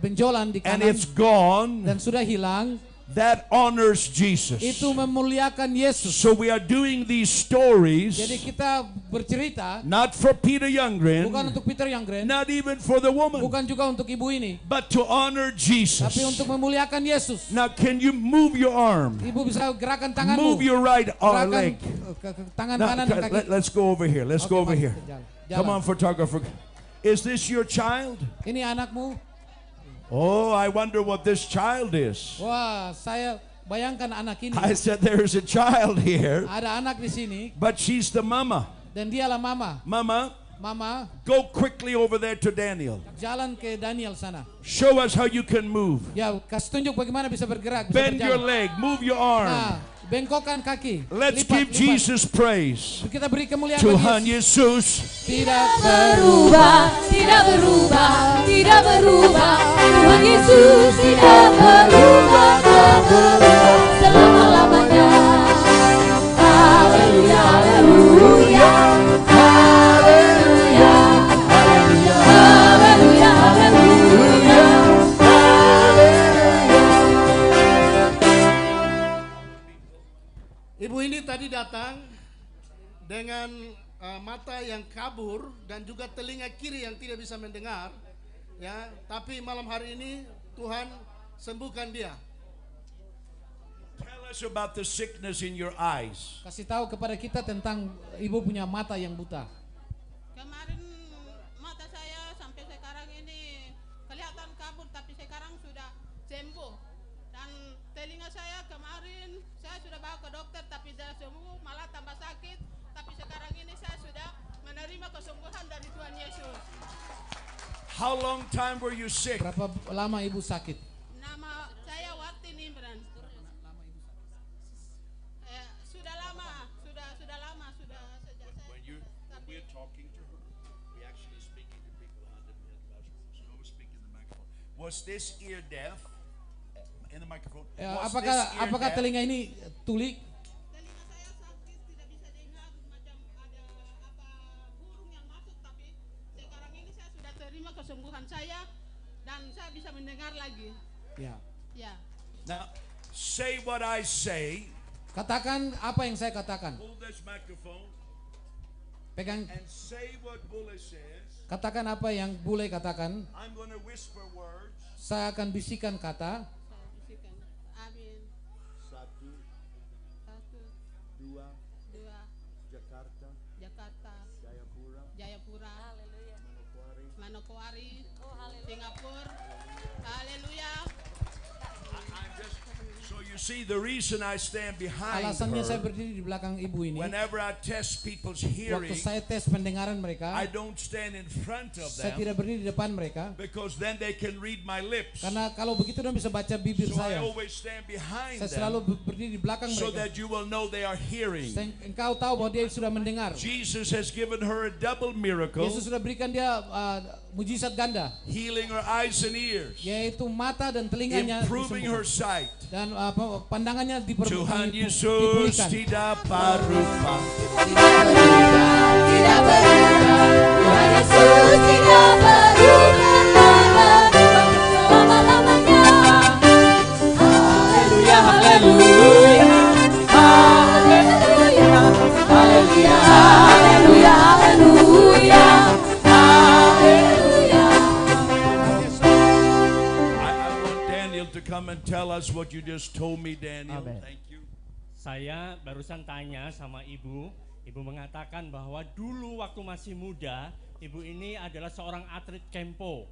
benjolan di and kanan it's gone, dan sudah hilang, that honors Jesus. itu memuliakan Yesus. So we are doing these stories Jadi kita bercerita not for Peter Youngren, bukan untuk Peter Youngren, not even for the woman, bukan juga untuk ibu ini, but to honor Jesus. tapi untuk memuliakan Yesus. Now can you move your arm? Ibu bisa gerakan tanganmu. Move your right Gerakan leg. tangan Now, kanan dan kaki. let's go over here. Let's go Oke, over mari here. jalan. Come on, photographer. Is this your child? Ini anakmu. Oh, I wonder what this child is. Wah, saya bayangkan anak ini. I said there is a child here, Ada anak di sini but she's the mama. dan dialah mama. Mama, Go quickly over there to Daniel. jalan ke Daniel sana. Show us how you can move. Ya, kasih tunjuk bagaimana bisa bergerak, bisa Bend your berjalan. leg, move your arm. Nah, bengkokkan kaki. Let's Lipat, give lipat. Jesus praise. Kita beri kemuliaan Tuhan bagi Yesus. Tidak Berubah, tidak berubah, tidak berubah. Tuhan Yesus tidak berubah, tak berubah selama-lamanya. Haleluya, haleluya, haleluya, haleluya, haleluya, Ibu ini tadi datang dengan mata yang kabur dan juga telinga kiri yang tidak bisa mendengar, ya. Tapi malam hari ini Tuhan sembuhkan dia. Tell us about the sickness in your eyes. Kasih tahu kepada kita tentang ibu punya mata yang buta. Kemarin mata saya sampai sekarang ini kelihatan kabur, tapi sekarang sudah sembuh. Dan telinga saya kemarin saya sudah bawa ke dokter tapi tidak sembuh, malah tambah sakit. Tapi sekarang ini saya sudah menerima kesembuhan dari Tuhan Yesus. How long time were you sick? Berapa lama ibu sakit? Nama saya Wati Nimran. Sudah lama, sudah lama. talking to her. We actually speaking to people so I was speaking the microphone. Was this ear deaf? In the microphone. Was this ear Apakah deaf? telinga ini tuli? Telinga saya sakit, tidak bisa dengar, macam ada apa burung yang masuk, tapi sekarang ini saya sudah terima kesembuhan saya dan saya bisa mendengar lagi. Ya. Ya. Now, say what I say. Katakan apa yang saya katakan. Hold this microphone Pegang. and say what Bule says. Katakan apa yang Bule katakan. I'm going to whisper words. Saya akan bisikan kata. Saya bisikan. Amin. 1, 1, 2, 2, Jakarta, Jakarta, Jayapura, Jayapura, Manokwari, Singapura. Haleluya. So you see, the reason I stand behind Alasannya saya her, berdiri di belakang ibu ini. whenever I test people's Waktu hearing, saya tes pendengaran mereka, I don't stand in front of saya them tidak berdiri di depan mereka. because then they can read my lips. Karena kalau begitu dia bisa baca bibir So I saya. always stand behind Saya selalu them berdiri di belakang so mereka. that you will know they are hearing. Engkau tahu bahwa dia sudah mendengar. Jesus has given her a double miracle, Yesus sudah berikan dia mujizat ganda, healing her eyes and ears, yaitu mata dan telinganya improving her disembuhkan. sight. Dan pandangannya Tuhan Yesus dipulihkan. tidak berubah. Tidak berubah, tidak berubah. Tuhan Yesus tidak berubah, tak berubah selama-lamanya. Haleluya, haleluya, haleluya, haleluya, haleluya, haleluya, haleluya. I want Daniel to come and tell us what you just told me, Daniel. Amen. Thank you. Saya barusan tanya sama ibu. Ibu mengatakan bahwa dulu waktu masih muda, ibu ini adalah seorang atlet kempo.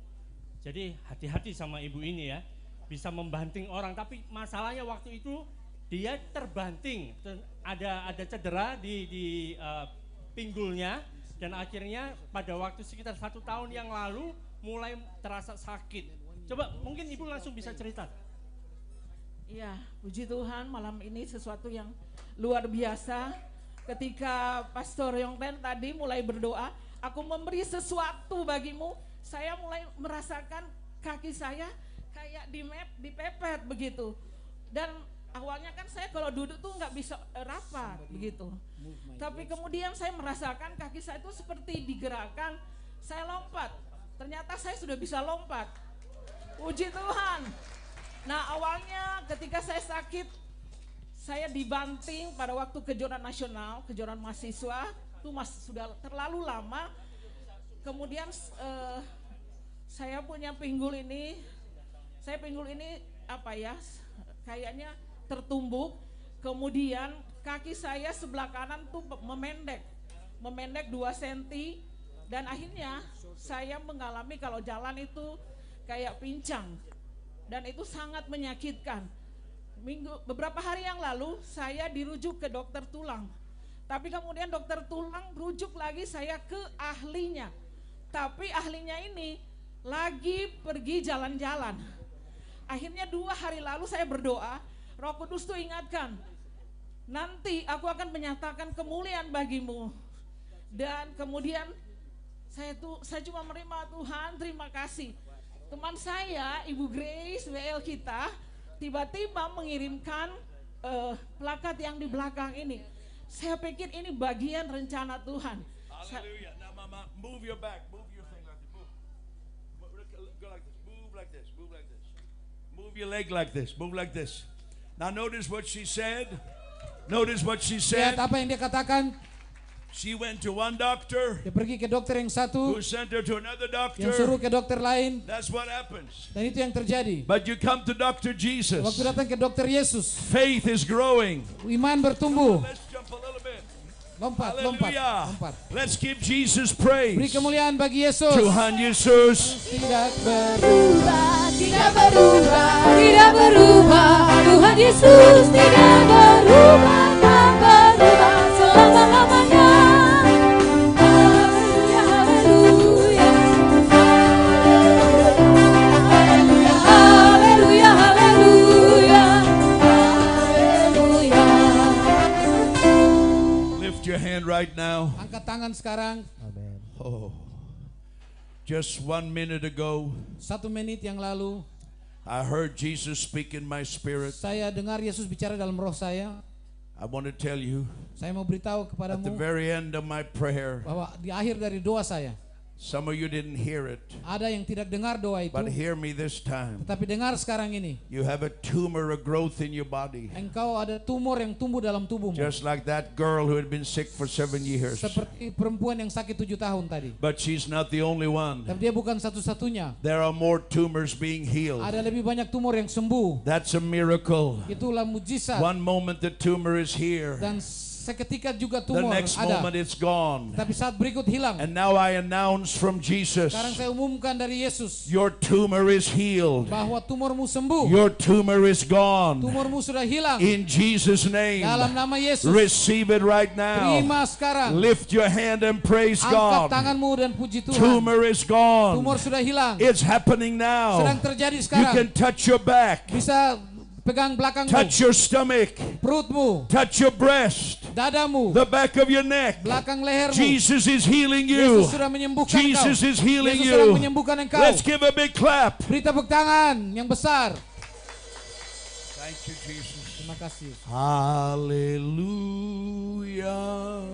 Jadi hati-hati sama ibu ini ya, bisa membanting orang. Tapi masalahnya waktu itu dia terbanting, ada cedera di pinggulnya, dan akhirnya pada waktu sekitar 1 tahun yang lalu mulai terasa sakit. Coba mungkin ibu langsung bisa cerita. Iya, puji Tuhan malam ini sesuatu yang luar biasa. Ketika Pastor Yongten tadi mulai berdoa, aku memberi sesuatu bagimu, saya mulai merasakan kaki saya kayak dipepet begitu. Dan awalnya kan saya kalau duduk tuh nggak bisa rapat begitu. Tapi kemudian saya merasakan kaki saya itu seperti digerakkan, saya lompat. Ternyata saya sudah bisa lompat. Puji Tuhan. Nah awalnya ketika saya sakit, saya dibanting pada waktu kejuaraan nasional, kejuaraan mahasiswa, itu sudah terlalu lama. Kemudian saya punya pinggul ini apa ya, kayaknya tertumbuk. Kemudian kaki saya sebelah kanan tuh memendek 2 cm. Dan akhirnya saya mengalami kalau jalan itu kayak pincang. Dan itu sangat menyakitkan. Beberapa hari yang lalu saya dirujuk ke dokter tulang. Tapi kemudian dokter tulang rujuk lagi saya ke ahlinya. Tapi ahlinya ini lagi pergi jalan-jalan. Akhirnya 2 hari lalu saya berdoa, Roh Kudus tuh ingatkan, nanti aku akan menyatakan kemuliaan bagimu. Dan kemudian saya cuma menerima, Tuhan terima kasih. Teman saya, Ibu Grace, WL kita, tiba-tiba mengirimkan plakat yang di belakang ini. Saya pikir ini bagian rencana Tuhan. Hallelujah. Now, Mama, move your back. Move your thing like this. Move. Go like this. Move like this. Move like this. Move your leg like this. Move like this. Now, notice what she said. Notice what she Lihat said. apa yang dia katakan. She went to one doctor Dia pergi ke dokter yang satu, who sent her to another yang suruh doctor. ke dokter lain, That's what happens. dan itu yang terjadi. But you come to Dr. Jesus. Waktu datang ke dokter Yesus, Faith is growing. iman bertumbuh. Let's jump a little bit. Lompat. Hallelujah. Let's give Jesus praise. Beri kemuliaan bagi Yesus. Tuhan Yesus. Tidak Berubah, tidak berubah, tidak berubah. Tuhan Yesus tidak berubah, tak berubah selama-lamanya. Haleluya, haleluya, haleluya, haleluya, haleluya, haleluya. Lift your hand right now. Angkat tangan sekarang. Amin. Oh, just 1 minute ago, 1 menit yang lalu, I heard Jesus speak in my spirit. saya dengar Yesus bicara dalam roh saya. I want to tell you, Saya mau beritahu at the kepadamu very end of my prayer, bahwa di akhir dari doa saya, some of you didn't hear it, ada yang tidak dengar doa itu, but hear me this time. tetapi dengar sekarang ini. You have a tumor, a growth in your body, Engkau ada tumor yang tumbuh dalam tubuhmu. just like that girl who had been sick for 7 years. Seperti perempuan yang sakit 7 tahun tadi. But she's not the only one. Tapi dia bukan satu-satunya. There are more tumors being healed. Ada lebih banyak tumor yang sembuh. That's a miracle. Itulah mujizat. One moment the tumor is here, Dan seketika juga the tumor next ada. moment it's gone. Tapi saat berikut hilang. And now I announce from Jesus, Sekarang saya umumkan dari Yesus your tumor is healed. bahwa tumormu sembuh. Your tumor is gone. Tumormu sudah hilang. In Jesus' name, Dalam nama Yesus. receive it right now. Terima sekarang. Lift your hand and praise Angkat God. tanganmu dan puji Tuhan. Tumor is gone. Tumor sudah hilang. It's happening now. Sedang terjadi You sekarang. can touch your back, Bisa pegang belakangmu, touch your stomach, perutmu, touch your breast, dadamu, the back of your neck. belakang lehermu. Jesus is healing you. Yesus sudah menyembuhkan Jesus engkau. is healing Yesus sedang you. menyembuhkan engkau. Let's give a big clap. Beri tepuk tangan yang besar. Thank you, Jesus. Terima kasih. Hallelujah.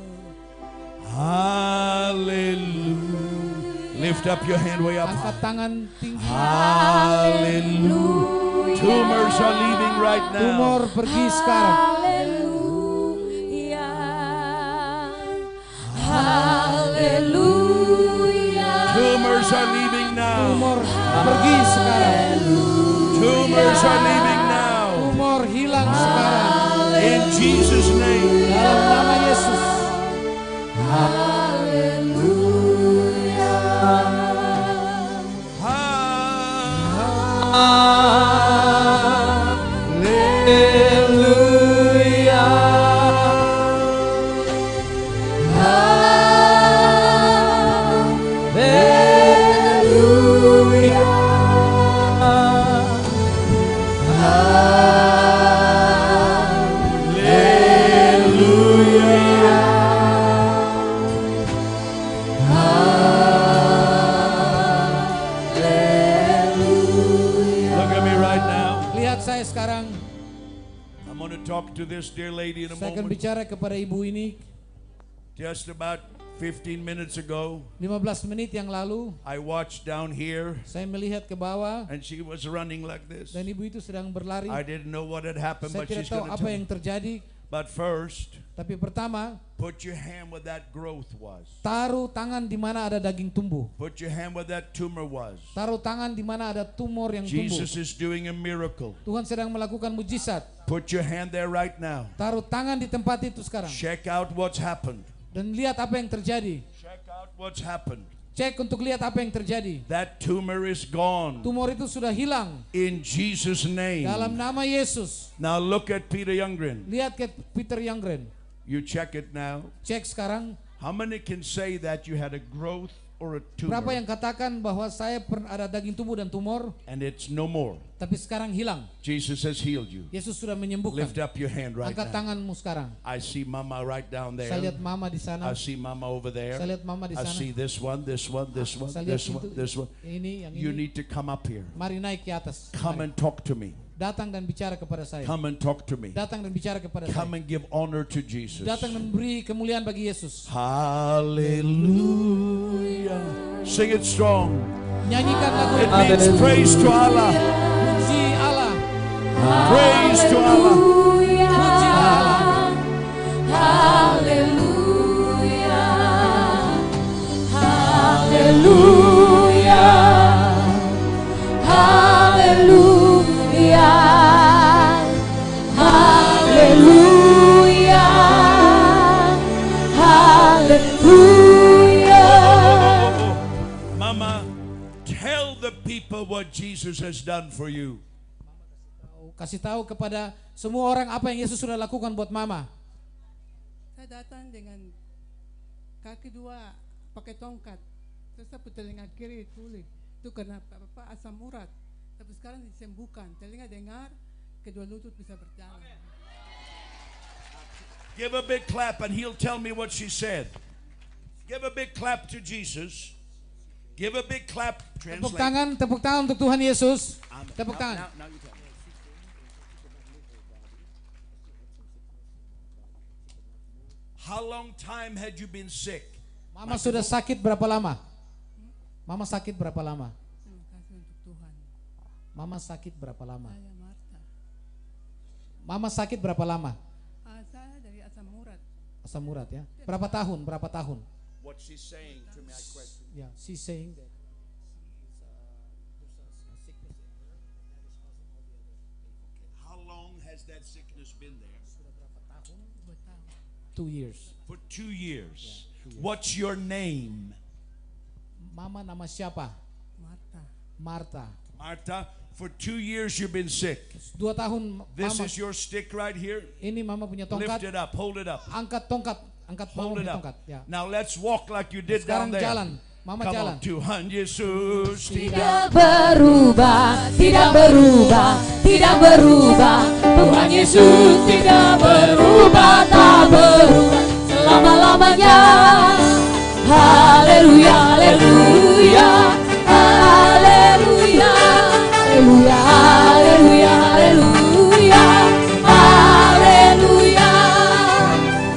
Hallelujah. Lift up your hand way up. Angkat tangan tinggi. Hallelujah. Tumors are leaving right now. Tumor pergi sekarang. Haleluya. Haleluya. Tumors are leaving now. Tumor pergi sekarang. Tumors are leaving now. Tumor hilang sekarang. In Jesus' name. Dalam nama Yesus. Look at me right now. Lihat saya sekarang. I'm going to talk to this dear lady in a Saya akan moment. bicara kepada ibu ini. Just about 15 minutes ago, 15 menit yang lalu, I watched down here saya melihat ke bawah and she was running like this. dan ibu itu sedang berlari. I didn't know what had happened, Saya but tidak she's tahu going to apa tell yang me. terjadi. But first, Tapi pertama, put your hand where that growth was. taruh tangan di mana ada daging tumbuh. Put your hand where that tumor was. Taruh tangan di mana ada tumor yang tumbuh. Jesus is doing a miracle. Tuhan sedang melakukan mujizat. Put your hand there right now. Taruh tangan di tempat itu sekarang. Check out what's happened. Dan lihat apa yang terjadi. Check out what's happened. Cek untuk lihat apa yang terjadi. That tumor is gone. Tumor itu sudah hilang. In Jesus' name. Dalam nama Yesus. Now look at Peter Youngren. Lihat ke Peter Youngren. You check it now. Cek sekarang. How many can say that you had a growth or a Berapa tumor yang katakan bahwa saya pernah ada daging tumbuh dan tumor, and it's no more? tapi sekarang hilang. Jesus has healed you. Yesus sudah menyembuhkan. Lift up your hand right Angkat now. tanganmu sekarang. I see Mama right down there. Saya lihat mama di sana. I see Mama over there. Saya lihat mama di I sana. see this one, this one, this one, Saya lihat this one, itu, this one. ini, yang You ini. need to come up here. Mari naik ke atas. Come Mari. and talk to me. Datang dan bicara kepada saya. Come and talk to me. Datang dan bicara kepada Come saya. and give honor to Jesus. Datang dan beri kemuliaan bagi Yesus. Hallelujah. Sing it strong. Nyanyikan lagu It means praise to Allah. puji Allah. Praise to Allah. Puji Allah. Haleluya. Haleluya. Haleluya. Haleluya. Haleluya. Mama, tell the people what Jesus has done for you. Kasih tahu kepada semua orang apa yang Yesus sudah lakukan buat mama. Saya datang dengan kaki dua pakai tongkat, terus saya telinga kiri tuli. Itu karena apa asam urat. Tapi sekarang disembuhkan, telinga dengar, kedua lutut bisa berjalan. Give a big clap and he'll tell me what she said. Give a big clap to Jesus. Give a big clap. Tepuk Translate. tangan untuk Tuhan Yesus. Amen. Tepuk tangan. Now you tell me. How long time had you been sick? Mama sudah sakit berapa lama? Mama sakit berapa lama? Terima kasih untuk Tuhan. Mama sakit berapa lama? Saya Marta. Mama sakit berapa lama? Saya dari asam urat. Asam urat ya. Berapa tahun? Berapa tahun? What she's saying to me, I question. Ya, she's saying that. How long has that sickness been there? 2 years. For 2 years. What's your name? Mama nama siapa? Marta. Marta. Marta, for 2 years you've been sick. 2 tahun This Mama. is your stick right here. Ini Mama punya Lift tongkat. it up, hold it up. Angkat tongkat. Angkat Mama Hold it punya up. tongkat. Ya. Now let's walk like you did Sekarang down there. jalan. Mama Come jalan. on, Tuhan Yesus Tidak berubah, tidak berubah, tidak berubah. Tuhan Yesus tidak berubah, tak berubah selama-lamanya. Haleluya, haleluya, haleluya, haleluya, haleluya, haleluya, haleluya.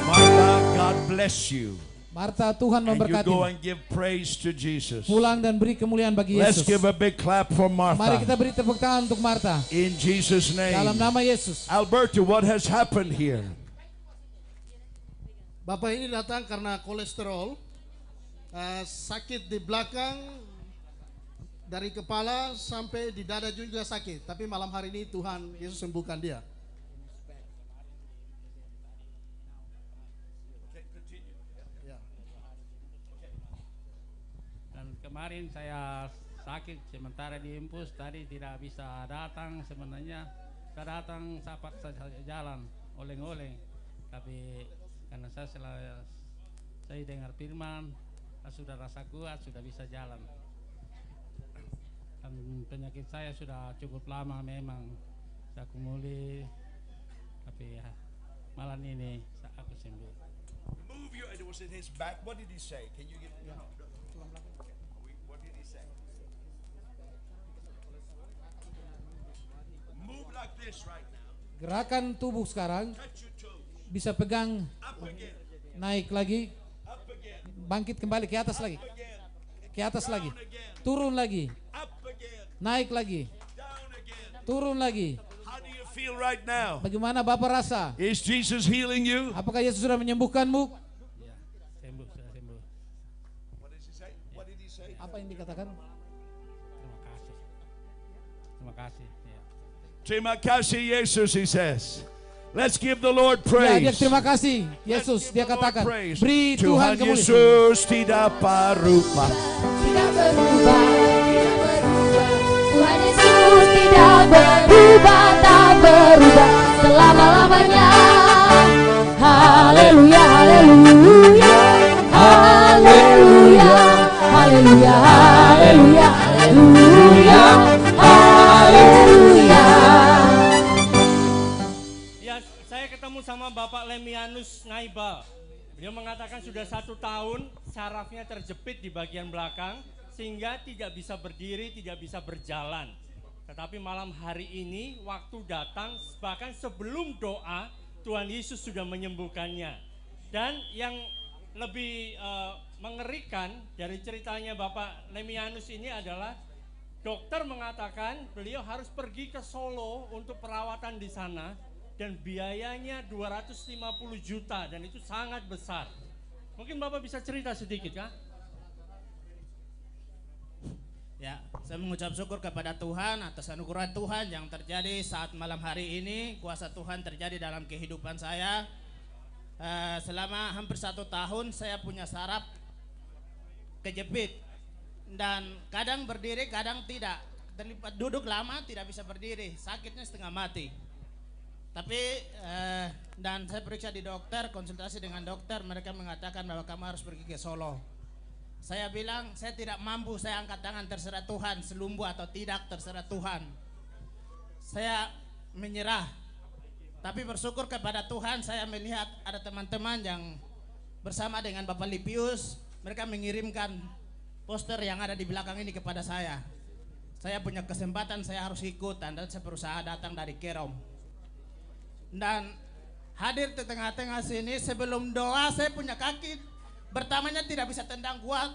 Martha, God bless you. Marta, Tuhan And you memberkati. go and give praise to Jesus. Pulang dan beri kemuliaan bagi Let's Yesus. give a big clap for Mari kita Martha. beri tepuk tangan untuk Marta. In Jesus' Dalam name. nama Yesus. Alberto, what has happened here? Bapak ini datang karena kolesterol, sakit di belakang, dari kepala sampai di dada juga sakit. Tapi malam hari ini Tuhan Yesus sembuhkan dia. Ya. Dan kemarin saya sakit sementara di Impus, tadi tidak bisa datang sebenarnya. Saya datang, saya paksa saya jalan, oleng-oleng. Tapi karena saya dengar firman, saya sudah rasa kuat, sudah bisa jalan. Dan penyakit saya sudah cukup lama memang, saya kumuli. Tapi ya, malam ini aku sembuh. Move your, it was in his back. What did he say? Can you give no, what did he say? Move like this right now. Gerakan tubuh sekarang Touch your toes. bisa pegang, Up again. naik lagi, Up again. bangkit kembali ke atas lagi. Again. Ke atas lagi. Down again. Turun lagi, Up again. naik lagi, Down again. turun lagi. How do you feel right now? Bagaimana Bapak rasa? Is Jesus healing you? Apakah Yesus sudah menyembuhkanmu? Ya, sembuh, sudah sembuh. What did he say? What did he say? Apa yang dikatakan? Terima kasih. Terima kasih. Ya. Terima kasih Yesus, he says. Let's give the Lord Ya, dia praise. terima kasih. Let's Yesus, give dia the Lord katakan, praise. beri Tuhan Tuhan kemuliaan. Yesus tidak berubah. Tidak berubah, tidak berubah. Tuhan Yesus tidak berubah, tak berubah selama-lamanya. Haleluya, haleluya, haleluya, haleluya, haleluya, haleluya, haleluya. Ya, saya ketemu sama Bapak Lemianus Naibal. Beliau mengatakan sudah 1 tahun sarafnya terjepit di bagian belakang sehingga tidak bisa berdiri, tidak bisa berjalan. Tetapi malam hari ini waktu datang bahkan sebelum doa Tuhan Yesus sudah menyembuhkannya. Dan yang lebih mengerikan dari ceritanya Bapak Lemianus ini adalah dokter mengatakan beliau harus pergi ke Solo untuk perawatan di sana dan biayanya 250 juta dan itu sangat besar. Mungkin Bapak bisa cerita sedikit kah? Ya, saya mengucap syukur kepada Tuhan atas anugerah Tuhan yang terjadi saat malam hari ini. Kuasa Tuhan terjadi dalam kehidupan saya. Selama hampir 1 tahun saya punya saraf kejepit dan kadang berdiri, kadang tidak. Terlibat duduk lama tidak bisa berdiri, sakitnya setengah mati. Tapi dan saya periksa di dokter, konsultasi dengan dokter, mereka mengatakan bahwa kamu harus pergi ke Solo. Saya bilang saya tidak mampu, saya angkat tangan, terserah Tuhan, selumbu atau tidak terserah Tuhan. Saya menyerah. Tapi bersyukur kepada Tuhan saya melihat ada teman-teman yang bersama dengan Bapak Lipius mereka mengirimkan poster yang ada di belakang ini kepada saya. Saya punya kesempatan, saya harus ikut, dan saya berusaha datang dari Kerom. Dan hadir di tengah-tengah sini, sebelum doa saya punya kaki pertamanya tidak bisa tendang kuat,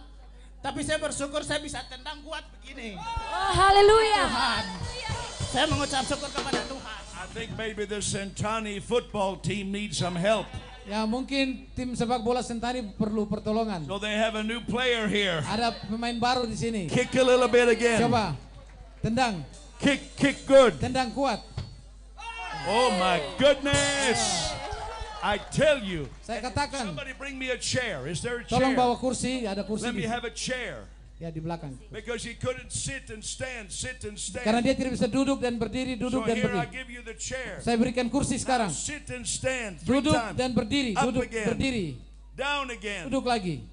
tapi saya bersyukur saya bisa tendang kuat begini. Oh, haleluya. Tuhan, saya mengucap syukur kepada Tuhan. I think maybe the Sentani football team needs some help. Ya mungkin tim sepak bola Sentani perlu pertolongan. So they have a new player here. Ada pemain baru di sini. Kick a little bit again. Coba tendang. Kick good. Tendang kuat. Oh my goodness. I tell you. Saya katakan. Somebody bring me a chair. Is there a Tolong chair? bawa kursi, ada kursi. Let me di- have a chair. Ya di belakang. Because he couldn't sit and stand. Karena dia tidak bisa duduk dan berdiri, So duduk dan here I berdiri. give you the chair. Saya berikan kursi sekarang. Sit and stand 3 Duduk times. dan berdiri, Up duduk again. berdiri, Down again. duduk lagi,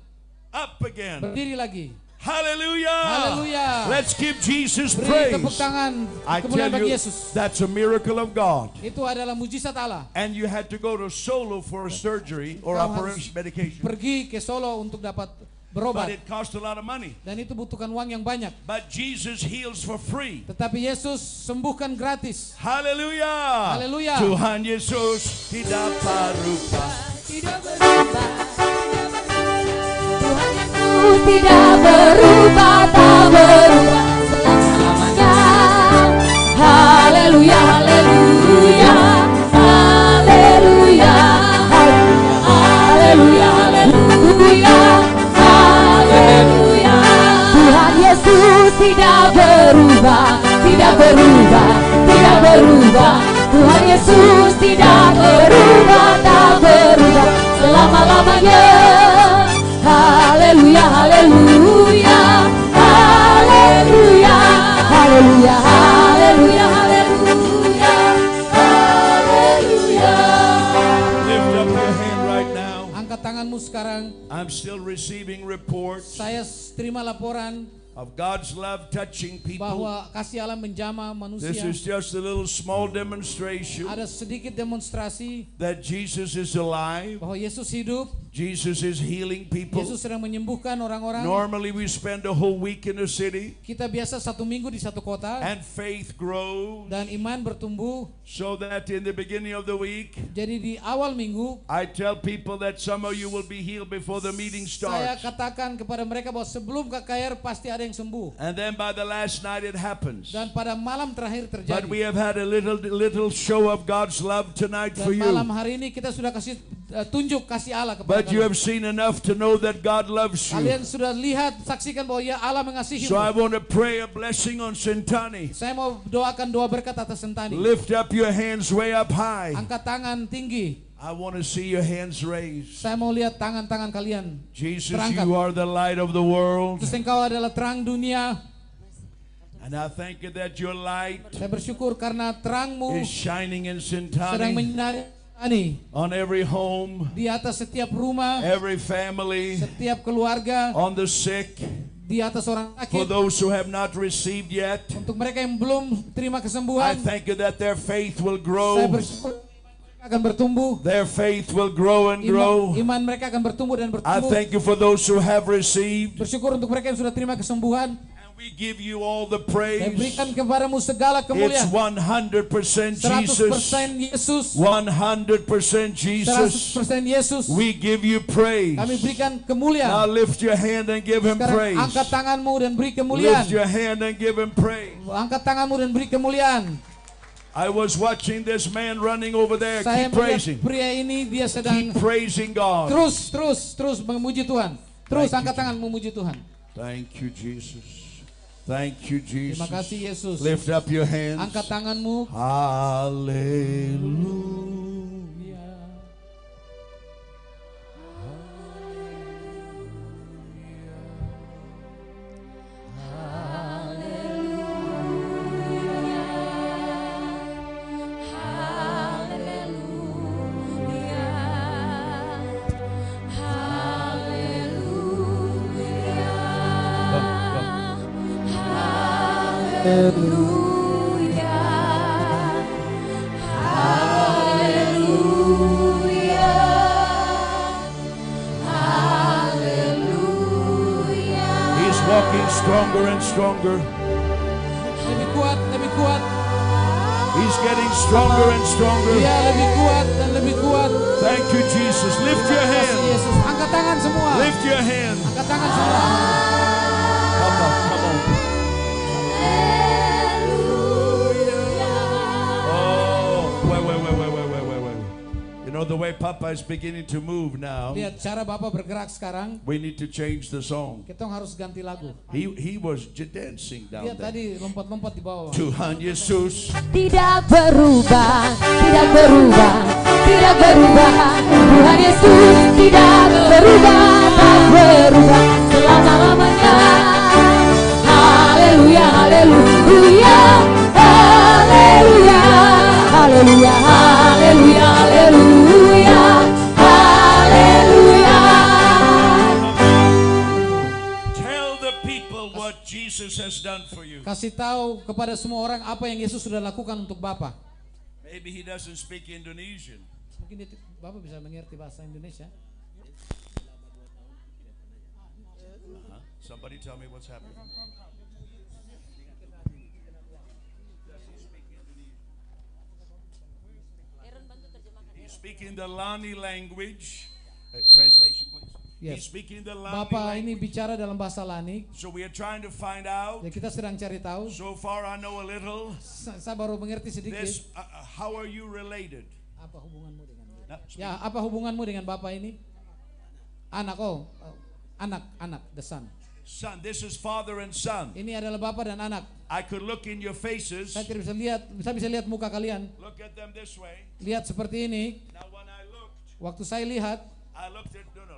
Up again. berdiri lagi. Hallelujah. Haleluya. Let's give Jesus Beri praise. tepuk tangan I kemuliaan tell bagi you, Yesus. that's a miracle of God. Itu adalah mujizat Allah. And you had to go to Solo for a surgery or Kau harus operation medication. pergi ke Solo untuk dapat But berobat. it cost a lot of money. Dan itu butuhkan uang yang banyak. But Jesus heals for free. Tetapi Yesus sembuhkan gratis. Haleluya. Haleluya. Tuhan Yesus tidak berubah. Tidak berubah. Tuhan Yesus tidak berubah, tak berubah selama-lamanya. Haleluya, haleluya, haleluya, haleluya, haleluya, haleluya. Tuhan Yesus tidak berubah, tidak berubah, tidak berubah. Tuhan Yesus tidak berubah, tak berubah selama-lamanya. Haleluya, haleluya, haleluya, haleluya, haleluya, haleluya, haleluya. Lift up your hand right now. Angkat tanganmu sekarang. I'm still receiving reports Saya terima laporan of God's love touching people. bahwa kasih Allah menjamah This manusia. is just a little small demonstration Ada sedikit demonstrasi that Jesus is alive. bahwa Yesus hidup. Jesus is healing people. Yesus sedang menyembuhkan orang-orang. Normally we spend a whole week in a city Kita biasa 1 minggu di satu kota and faith grows dan iman bertumbuh. so that in the beginning of the week Jadi di awal minggu I tell people that some of you will be healed before the meeting saya starts. katakan kepada mereka bahwa sebelum KKR pasti ada yang sembuh. And then by the last night it happens. Dan pada malam terakhir But we terjadi. have had a little show of God's love tonight for Dan malam you. hari ini kita sudah kasih tunjuk kasih Allah kepada But you kalian. have seen enough to know that God loves you. Kalian sudah lihat, saksikan bahwa ya Allah mengasihi. So I want to pray a blessing on Sentani. Saya mau doakan doa berkat atas Sentani. Lift up your hands way up high. Angkat tangan tinggi. I want to see your hands raised. Saya mau lihat tangan-tangan kalian. Jesus, Terangkat. you are the light of the world. Terus engkau adalah terang dunia. And I thank you that your light Saya bersyukur karena terangmu is shining in sedang Sentani menyinari Sentani. on every home, Di atas setiap rumah, every family, setiap keluarga, on the sick, di atas orang for sakit. those who have not received yet. Untuk mereka yang belum terima I kesembuhan, thank you that their faith will saya grow. bersyukur mereka akan bertumbuh. Their faith will grow and grow. Iman mereka akan bertumbuh dan I bertumbuh. thank you for those who have received. Bersyukur untuk mereka yang sudah terima kesembuhan. And we give you all the Saya praise. berikan kepadamu segala It's kemuliaan. 100% Jesus. 100% Yesus. 100% Jesus. 100% Yesus. We give you praise. Kami berikan Now kemuliaan. lift your hand and give him Sekarang praise. angkat tanganmu dan beri Lift kemuliaan. your hand and give him praise. Angkat tanganmu dan beri kemuliaan. I was watching this man running over there. Saya Keep melihat praising. pria ini dia sedang Keep praising God. terus memuji Tuhan. Terus Thank you, angkat tangan memuji Tuhan. Thank you, Jesus. Thank you, Jesus. Terima kasih Yesus. Lift up your hands. Angkat tanganmu. Hallelujah. walking stronger and stronger. Lebih kuat, lebih kuat. He's getting stronger and stronger. Dia lebih kuat dan lebih kuat. Thank you, Jesus. Lift your Terima kasih, hand. Yesus. Angkat tangan semua. Lift your hand. Angkat tangan semua. Come on, come on. Oh, wait. You know the way Papa is beginning to move now. Lihat cara Bapak bergerak sekarang. We need to change the song. Kita harus ganti lagu. He was dancing down Dia there. tadi lompat-lompat di bawah. Tuhan Yesus Tidak berubah, tidak berubah, tidak berubah. Tuhan Yesus tidak berubah, tak berubah selama-lamanya. Haleluya, haleluya, haleluya, haleluya, haleluya, haleluya, haleluya. Tell the people what Jesus has done for you. Kasih tahu kepada semua orang apa yang Yesus sudah lakukan untuk Bapak. Maybe he doesn't speak Indonesian. Mungkin Bapak bisa mengerti bahasa Indonesia. Somebody tell me what's happening. He's speaking the Lani language. Translation, please. Yes. He's speaking the Lani Bapak ini language. bicara dalam bahasa Lani. So we are trying to find out. Ya kita sedang cari tahu. So far I know a little. Saya baru mengerti sedikit. This, how are you related? Apa hubunganmu dengan No, speak. Ya, apa hubunganmu dengan Bapak ini? Anak, anak, the son. Son, this is father and son. Ini adalah Bapak dan anak. I could look in your faces. Saya tidak bisa lihat muka kalian. Look at them this way. Lihat seperti ini. Now when I looked, Waktu saya lihat,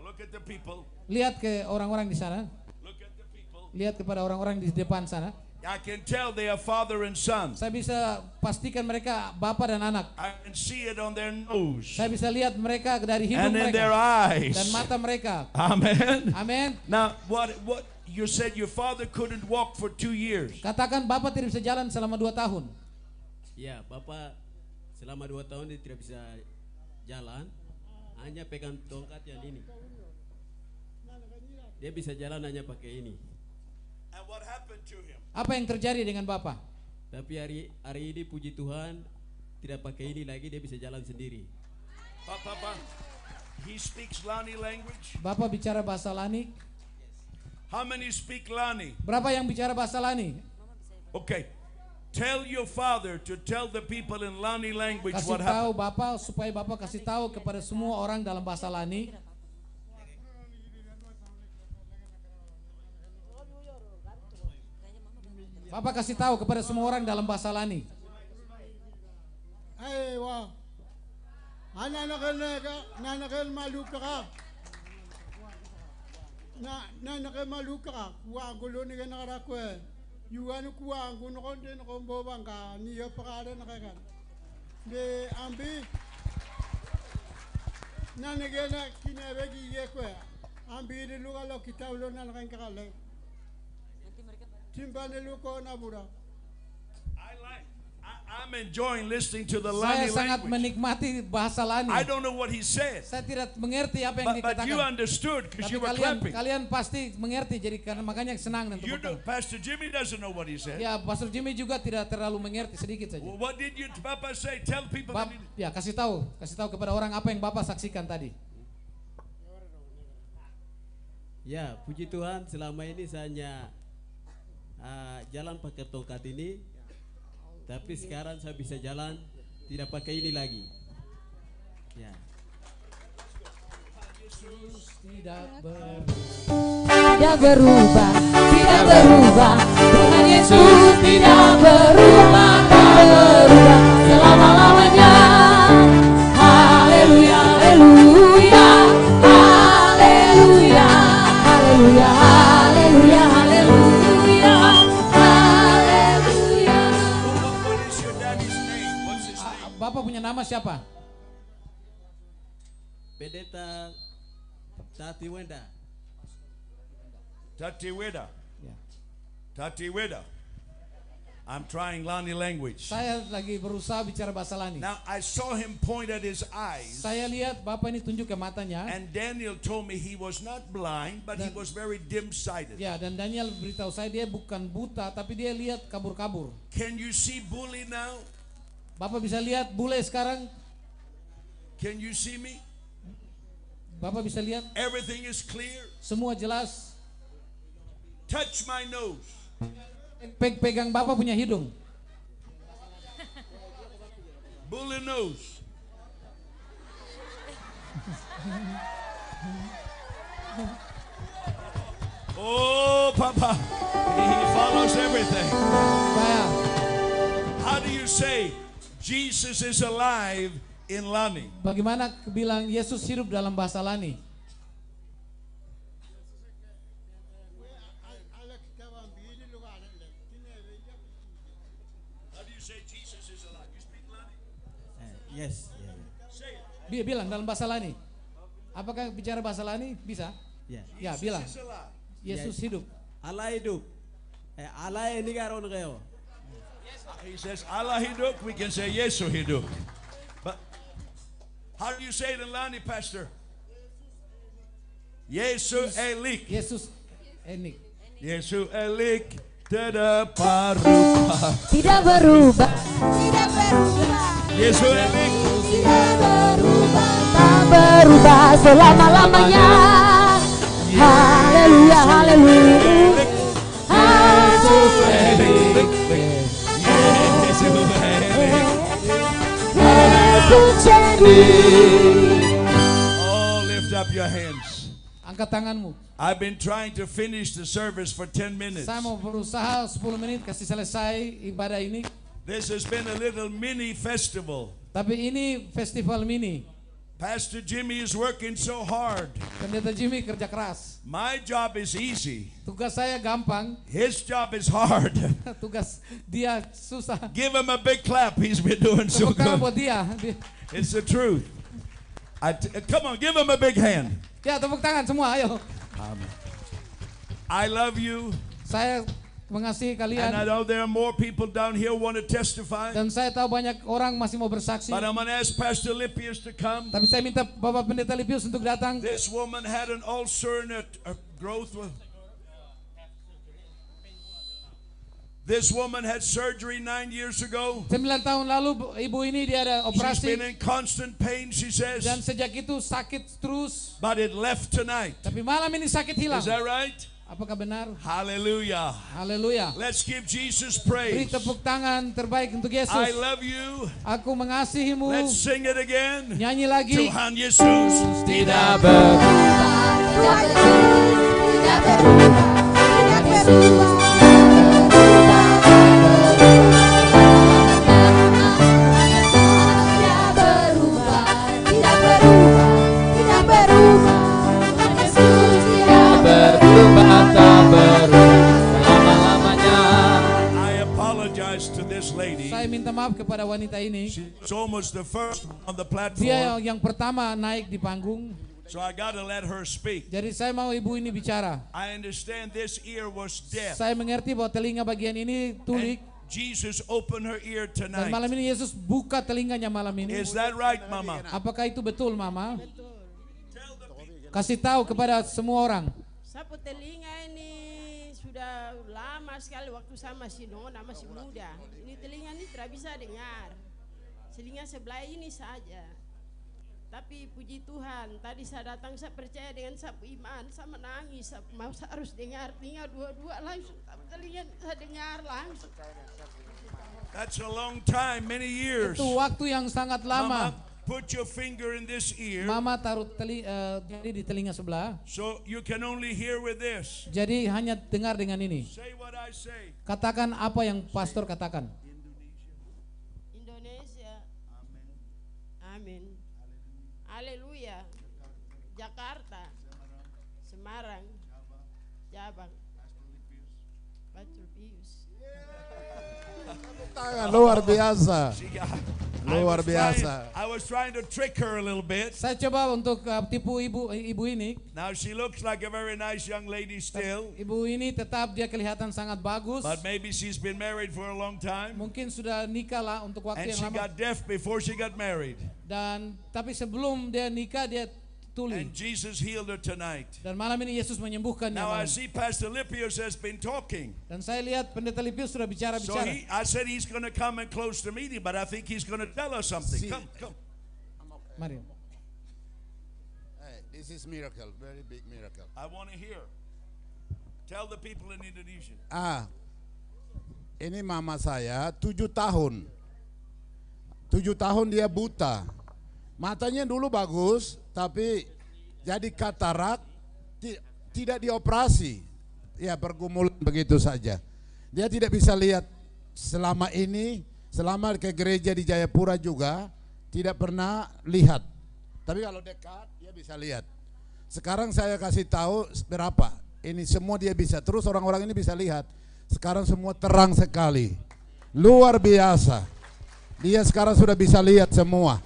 look at the people. lihat ke orang-orang di sana. Look at the people. Lihat kepada orang-orang di depan sana. I can tell they are father and son. Saya bisa pastikan mereka bapak dan anak. I can see it on their nose Saya bisa lihat mereka dari hidung and in mereka their eyes. dan mata mereka. Amen. Amin. Now, what you said your father couldn't walk for 2 years. Katakan Bapak tidak bisa jalan selama 2 tahun. Ya, Bapak selama 2 tahun dia tidak bisa jalan, hanya pegang tongkat yang ini. Dia bisa jalan hanya pakai ini. And what happened to him? Apa yang terjadi dengan Bapak? Tapi hari ini puji Tuhan tidak pakai ini lagi, dia bisa jalan sendiri. Papa, he speaks Lani language. Bapak bicara bahasa Lani. How many speak Lani? Berapa yang bicara bahasa Lani? Okay. Tell your father to tell the people in Lani language Kasih what tahu happened. Bapak supaya Bapak kasih tahu kepada semua orang dalam bahasa Lani. Bapak kasih tahu kepada semua orang dalam bahasa Lani. Ay, wow. Nanakal maluka ka. Nanakal maluka ka. Kuha gulo ni nakarakwe. Yuan kuha gulo ko din ko bobang ka. Niya pakada nakakan. De ambi. Nanagana kinabagi yekwe. Ambi de lugar lo kita ulo nanakan kakale. Timbane luko nabura. I'm enjoying listening to the Saya Lani sangat language. menikmati bahasa Lani. I don't know what he said, Saya tidak mengerti apa yang but dikatakan. you understood because Tapi you were clapping. kalian pasti mengerti, jadi karena makanya senang dan You tepuk know, Pastor Jimmy doesn't know what he said. Ya, Pastor Jimmy juga tidak terlalu mengerti, sedikit saja. What did you, Papa, say? Tell people. Ya, kasih tahu kepada orang apa yang Bapak saksikan tadi. Ya, puji Tuhan selama ini saya hanya jalan pakai tongkat ini, tapi sekarang saya bisa jalan tidak pakai ini lagi. Ya. Tidak berubah, tidak berubah. Tuhan Yesus tidak berubah, tak berubah selama-lamanya. Haleluya, haleluya, haleluya, haleluya, haleluya, haleluya, haleluya. What is your daddy's name? What's his name? Bapak punya nama siapa? Pendeta Tati Wenda. Tati Weda. Ya. Tati Weda. I'm trying Lani language. Saya lagi berusaha bicara bahasa Lani. Now I saw him point at his eyes. Saya lihat Bapak ini tunjuk ke matanya. And Daniel told me he was not blind, but he was very dim-sighted. Ya, dan Daniel beritahu saya dia bukan buta, tapi dia lihat kabur-kabur. Can you see Bully now? Bapak bisa lihat bule sekarang? Can you see me? Bapak bisa lihat? Everything is clear. Semua jelas. Touch my nose. Pegang Bapak punya hidung. Bully nose. Oh, Papa, he follows everything. How do you say Jesus is alive in Lani? Bagaimana bilang Yesus hidup dalam bahasa Lani? Yes. Bilang dalam bahasa Lani. Apakah bicara bahasa Lani? Bisa? Ya, bilang. Yesus hidup. Allah hidup. Allah ini karon kayo. He says Allah hidup, we can say Yesus hidup. But how do you say it in Lani, Pastor? Yesus elik. Yesus elik. Yesus elik. Tidak berubah. Tidak berubah. Tidak berubah. Yesus elik. Tidak berubah. Tak berubah selama-lamanya. Haleluya, haleluya. Yesus elik. Yesus elik. Yesus elik. Oh, lift up your hands. Angkat tanganmu. I've been trying to finish the service for 10 minutes. Saya mau berusaha 10 menit kasih selesai ibadah ini. This has been a little mini festival. Tapi ini festival mini. Pastor Jimmy is working so hard. Pendeta Jimmy kerja keras. My job is easy. Tugas saya gampang. His job is hard. Tugas dia susah. Give him a big clap. He's been doing so Tepuk tangan buat good. dia. It's the truth. Come on, give him a big hand. Ya, tepuk tangan semua, ayo. I love you. Saya mengasihi kalian. And I know there are more people down here who want to testify. Dan saya tahu banyak orang masih mau bersaksi. But I'm going to ask Pastor Lippius to come. Tapi saya minta Bapak Pendeta Lippius untuk datang. This woman had an ulcer and a growth. This woman had surgery 9 years ago. 9 tahun lalu ibu ini dia ada She's operasi. been in constant pain, she says. Dan sejak itu sakit terus. But it left tonight. Tapi malam ini sakit hilang. Is that right? Apakah benar? Hallelujah. Haleluya. Let's give Jesus Beri praise. tepuk tangan terbaik untuk Yesus. I love you. Aku mengasihimu. Let's sing it again. Nyanyi lagi. Tuhan Yesus tidak berubah. Tidak berubah. Tidak berubah. I apologize to this lady. Saya minta maaf kepada wanita ini. She's almost the first on the platform. Dia yang pertama naik di panggung. So I got to let her speak. Jadi saya mau ibu ini bicara. I understand this ear was deaf. Saya mengerti bahwa telinga bagian ini tulik. Jesus opened her ear Dan tonight. malam ini Yesus buka telinganya malam ini. Is that right, Mama? Apakah itu betul, Mama? Kasih tahu kepada semua orang. Sapu telinga ini sudah lama sekali waktu saya masih nona, masih muda. Ini telinga ini tidak bisa dengar. Telinga sebelah ini saja. Tapi puji Tuhan, tadi saya datang, saya percaya dengan sapu iman, saya menangis, saya mau harus dengar, telinga dua-dua langsung, telinga saya dengar langsung. That's a long time, many years. Itu waktu yang sangat lama. Mama, put your finger in this ear. Mama taruh jari di telinga sebelah. So you can only hear with this. Jadi hanya dengar dengan ini. Say what I say. Katakan apa yang pastor katakan. Indonesia. Amin. Haleluya. Jakarta. Semarang. Jabang. Pastor Pius. Tangan luar biasa. Luar biasa. I was trying to trick her a little bit. Saya coba untuk tipu ibu ini. Now she looks like a very nice young lady still. Ibu ini tetap dia kelihatan sangat bagus. But maybe she's been married for a long time. Mungkin sudah nikah lah untuk waktu And yang she lama. got deaf before she got married. Dan tapi sebelum dia nikah dia tuli. And Jesus healed her tonight. Dan malam ini Yesus menyembuhkannya. Now I malam. see Pastor Lipius has been talking. Dan saya lihat Pendeta Lipius sudah So bicara-bicara. I said he's going to come and close the meeting, but I think he's going to tell us something. Come. Mari. Hey, this is miracle, very big miracle. I want to hear. Tell the people in Indonesia. Ini mama saya 7 tahun. 7 tahun dia buta. Matanya dulu bagus, tapi jadi katarak, tidak dioperasi. Ya pergumulan begitu saja. Dia tidak bisa lihat selama ini, selama ke gereja di Jayapura juga, tidak pernah lihat. Tapi kalau dekat, dia bisa lihat. Sekarang saya kasih tahu berapa. Ini semua dia bisa. Terus orang-orang ini bisa lihat. Sekarang semua terang sekali. Luar biasa. Dia sekarang sudah bisa lihat semua.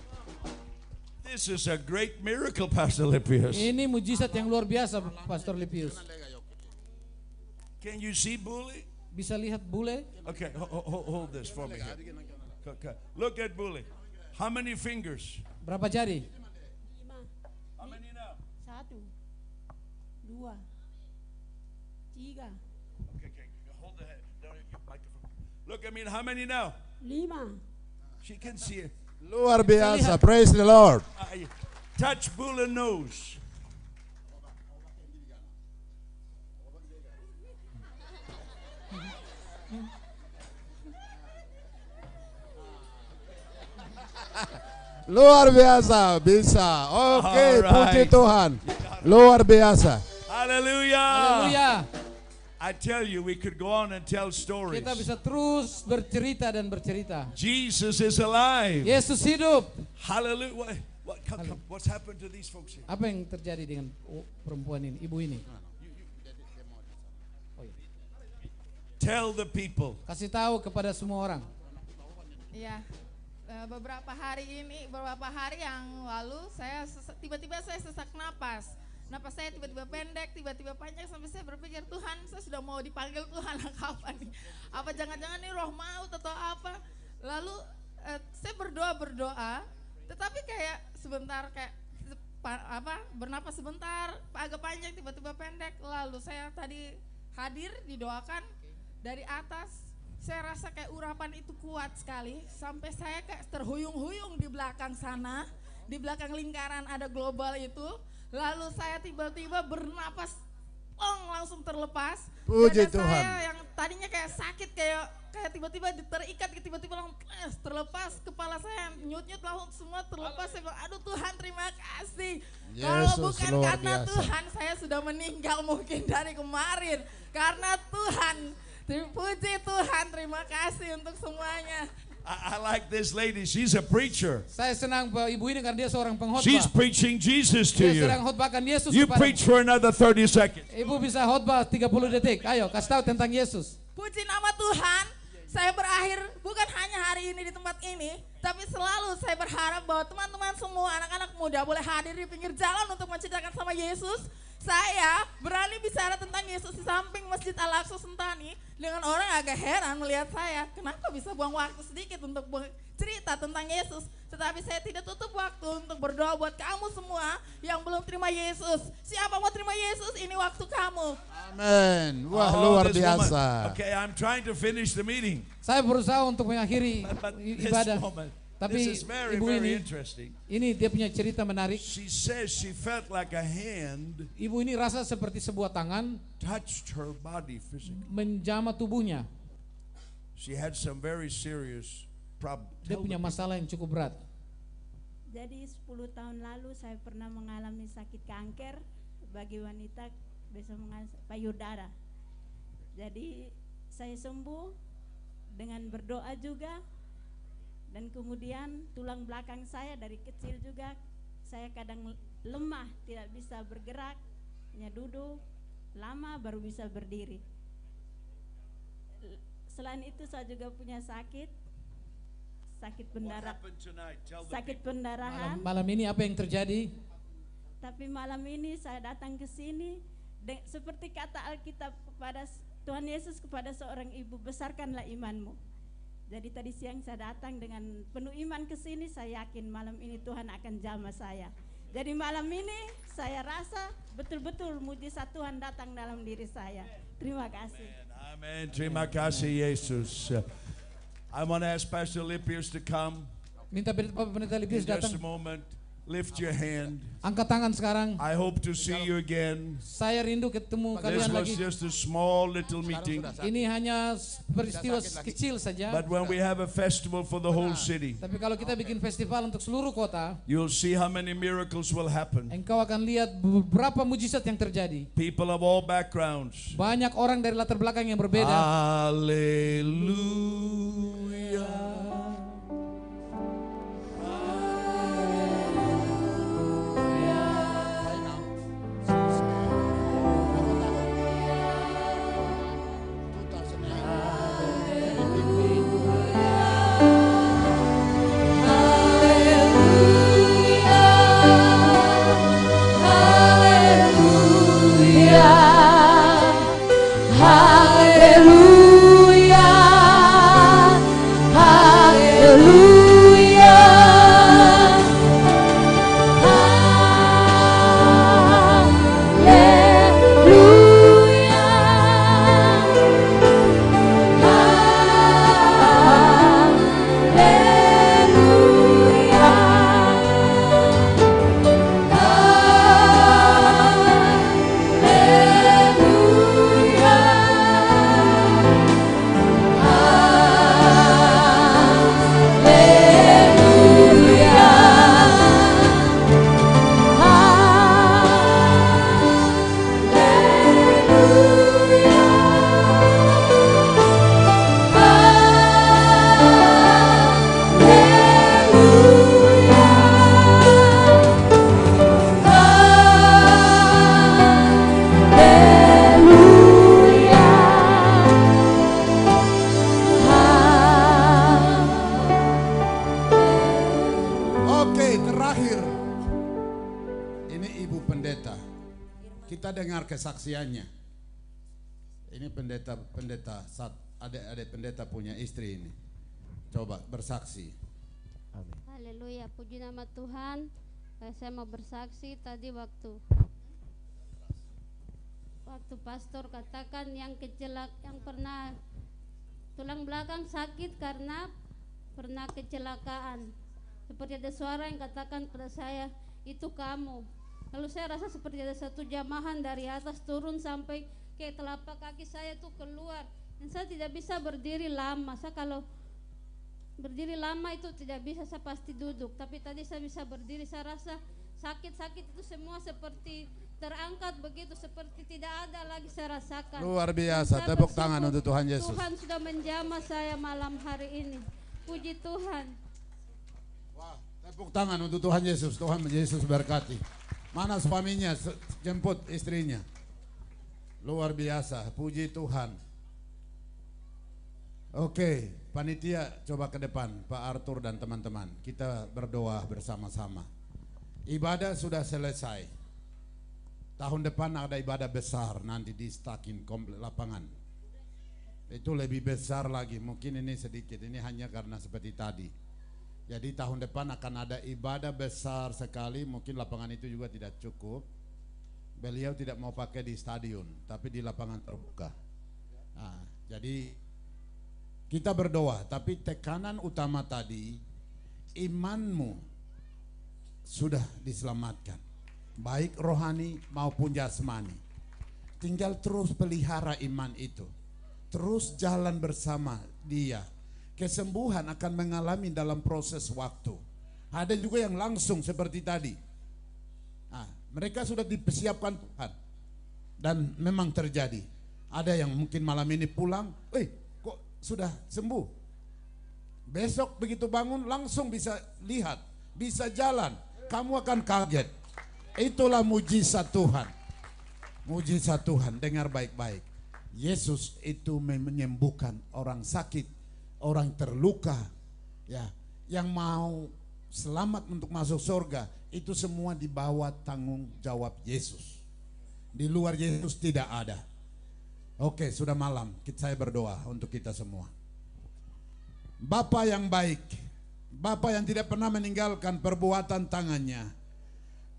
This is a great miracle, Pastor Lipius. Ini mujizat yang luar biasa, Pastor Lipius. Can you see Bully? Bisa lihat bule? Okay, hold this for me. Here. Okay. Look at Bully. How many fingers? Berapa jari? 5. How many now? 1, 2, 3. Okay, hold the head. Microphone. Look at me. How many now? 5. She can see it. Luar biasa. Praise the Lord. Touch Bully nose. Luar biasa, bisa. Oke, puji Tuhan. Luar biasa. Hallelujah. Haleluya. I tell you, we could go on and tell stories. Kita bisa terus bercerita dan bercerita. Jesus is alive. Yesus hidup. Hallelujah. What's happened to these folks here? Apa yang terjadi dengan perempuan ini, ibu ini? Tell the people. Kasih tahu kepada semua orang. Iya. Beberapa hari yang lalu tiba-tiba saya sesak napas. Napas saya tiba-tiba pendek, tiba-tiba panjang sampai saya berpikir, Tuhan, saya sudah mau dipanggil Tuhan kapan nih? Apa jangan-jangan ini roh maut atau apa? Lalu saya berdoa, tetapi kayak sebentar bernapas sebentar, agak panjang tiba-tiba pendek. Lalu saya tadi hadir didoakan dari atas. Saya rasa kayak urapan itu kuat sekali sampai saya kayak terhuyung-huyung di belakang sana, di belakang lingkaran ada global itu. Lalu saya tiba-tiba bernapas, langsung terlepas. Puji Dada Tuhan. saya yang tadinya kayak sakit, kayak tiba-tiba terikat, tiba-tiba langsung terlepas. Kepala saya nyut-nyut langsung semua terlepas. Saya bilang, aduh Tuhan terima kasih. Kalau Yesus bukan luar karena biasa. Tuhan saya sudah meninggal mungkin dari kemarin. Karena Tuhan, puji Tuhan, terima kasih untuk semuanya. I like this lady. She's a preacher. Saya senang ibu ini karena dia seorang pengkhotbah. She's preaching Jesus to Dia you. sedang khotbahkan Yesus You kepada. preach for another 30 seconds. Ibu bisa khotbah 30 detik. Ayo, kasih tahu tentang Yesus. Puji nama Tuhan, saya berakhir bukan hanya hari ini di tempat ini, tapi selalu saya berharap bahwa teman-teman semua anak-anak muda boleh hadir di pinggir jalan untuk menceritakan sama Yesus. Saya berani bicara tentang Yesus di samping Masjid Al-Aqsa Sentani dengan orang agak heran melihat saya. Kenapa bisa buang waktu sedikit untuk cerita tentang Yesus? Tetapi saya tidak tutup waktu untuk berdoa buat kamu semua yang belum terima Yesus. Siapa mau terima Yesus, ini waktu kamu. Amin. Wah, luar this woman. biasa. Okay, I'm trying to finish the meeting. Saya berusaha untuk mengakhiri This ibadah. woman, Tapi this is very, ibu very ini, interesting. ini dia punya cerita menarik. She says she felt like a hand Ibu ini rasa seperti sebuah tangan touched her body physically. menjamah tubuhnya. She had some very serious problems. Dia punya masalah yang cukup berat. Jadi 10 tahun lalu saya pernah mengalami sakit kanker. Bagi wanita bisa mengalami payudara. Jadi saya sembuh dengan berdoa juga. Dan kemudian tulang belakang saya dari kecil juga saya kadang lemah, tidak bisa bergerak, hanya duduk, lama baru bisa berdiri. Selain itu saya juga punya sakit. sakit pendarahan. Malam ini apa yang terjadi? Tapi malam ini saya datang ke sini seperti kata Alkitab kepada Tuhan Yesus kepada seorang ibu, besarkanlah imanmu. Jadi tadi siang saya datang dengan penuh iman ke sini, saya yakin malam ini Tuhan akan jamah saya. Jadi malam ini saya rasa betul-betul mujizat Tuhan datang dalam diri saya. Terima kasih. Amin. Terima kasih Yesus. I want to ask Pastor Lipius to come. Minta Pendeta Lipius datang. In just a moment. Lift your hand. Angkat tangan sekarang. I hope to see you again. Saya rindu ketemu kalian lagi. This was just a small little meeting. Ini hanya peristiwa kecil saja. But when we have a festival for the whole city, tapi kalau kita bikin festival untuk seluruh kota, you'll see how many miracles will happen. Engkau akan lihat beberapa mujizat yang terjadi. People of all backgrounds. Banyak orang dari latar belakang yang berbeda. Haleluya. Kesaksiannya. Ini pendeta adik pendeta punya istri ini. Coba bersaksi. Amin. Haleluya, puji nama Tuhan. Saya mau bersaksi tadi waktu pastor katakan yang pernah tulang belakang sakit karena pernah kecelakaan. Seperti ada suara yang katakan pada saya, itu kamu. Lalu saya rasa seperti ada satu jamahan dari atas turun sampai ke telapak kaki saya tuh keluar. Dan saya tidak bisa berdiri lama. Saya kalau berdiri lama itu tidak bisa, saya pasti duduk. Tapi tadi saya bisa berdiri, saya rasa sakit-sakit itu semua seperti terangkat begitu, seperti tidak ada lagi saya rasakan. Luar biasa, tepuk tangan untuk Tuhan Yesus. Tuhan sudah menjamah saya malam hari ini. Puji Tuhan. Wah, tepuk tangan untuk Tuhan Yesus. Tuhan Yesus berkati. Mana suaminya, jemput istrinya. Luar biasa, puji Tuhan. Oke, panitia coba ke depan, Pak Arthur dan teman-teman. Kita berdoa bersama-sama. Ibadah sudah selesai. Tahun depan ada ibadah besar nanti di Stakin komplek lapangan. Itu lebih besar lagi, mungkin ini sedikit, ini hanya karena seperti tadi. Jadi tahun depan akan ada ibadah besar sekali, mungkin lapangan itu juga tidak cukup. Beliau tidak mau pakai di stadion, tapi di lapangan terbuka. Nah, jadi kita berdoa, tapi tekanan utama tadi, imanmu sudah diselamatkan, baik rohani maupun jasmani. Tinggal terus pelihara iman itu, terus jalan bersama dia. Kesembuhan akan mengalami dalam proses waktu. Ada juga yang langsung seperti tadi. Nah, mereka sudah dipersiapkan Tuhan dan memang terjadi. Ada yang mungkin malam ini pulang, kok sudah sembuh. Besok begitu bangun langsung bisa lihat, bisa jalan. Kamu akan kaget. Itulah mujizat Tuhan. Mujizat Tuhan, dengar baik-baik. Yesus itu menyembuhkan orang sakit, orang terluka, ya, yang mau selamat untuk masuk surga, itu semua di bawah tanggung jawab Yesus. Di luar Yesus tidak ada. Oke, sudah malam, saya berdoa untuk kita semua. Bapa yang baik, Bapa yang tidak pernah meninggalkan perbuatan tangannya,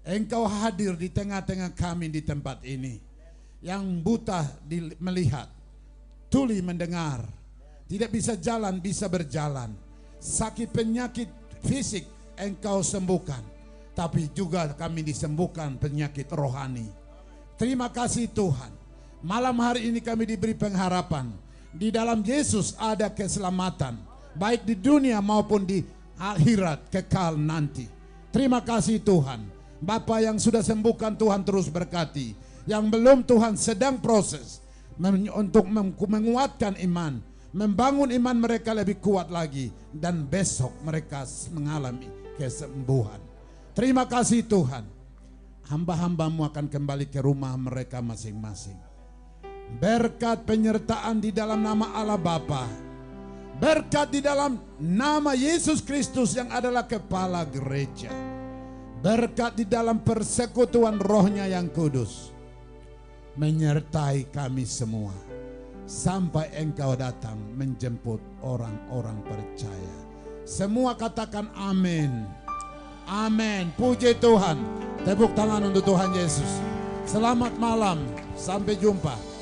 Engkau hadir di tengah-tengah kami di tempat ini. Yang buta melihat, tuli mendengar, tidak bisa jalan bisa berjalan, sakit penyakit fisik Engkau sembuhkan, tapi juga kami disembuhkan penyakit rohani. Terima kasih Tuhan. Malam hari ini kami diberi pengharapan. Di dalam Yesus ada keselamatan, baik di dunia maupun di akhirat kekal nanti. Terima kasih Tuhan. Bapa yang sudah sembuhkan, Tuhan terus berkati. Yang belum, Tuhan sedang proses untuk menguatkan iman, membangun iman mereka lebih kuat lagi, dan besok mereka mengalami kesembuhan. Terima kasih Tuhan. Hamba-hambamu akan kembali ke rumah mereka masing-masing. Berkat penyertaan di dalam nama Allah Bapa, berkat di dalam nama Yesus Kristus yang adalah kepala gereja, berkat di dalam persekutuan Roh-Nya yang kudus, menyertai kami semua sampai Engkau datang menjemput orang-orang percaya. Semua katakan amin. Amin. Puji Tuhan. Tepuk tangan untuk Tuhan Yesus. Selamat malam. Sampai jumpa.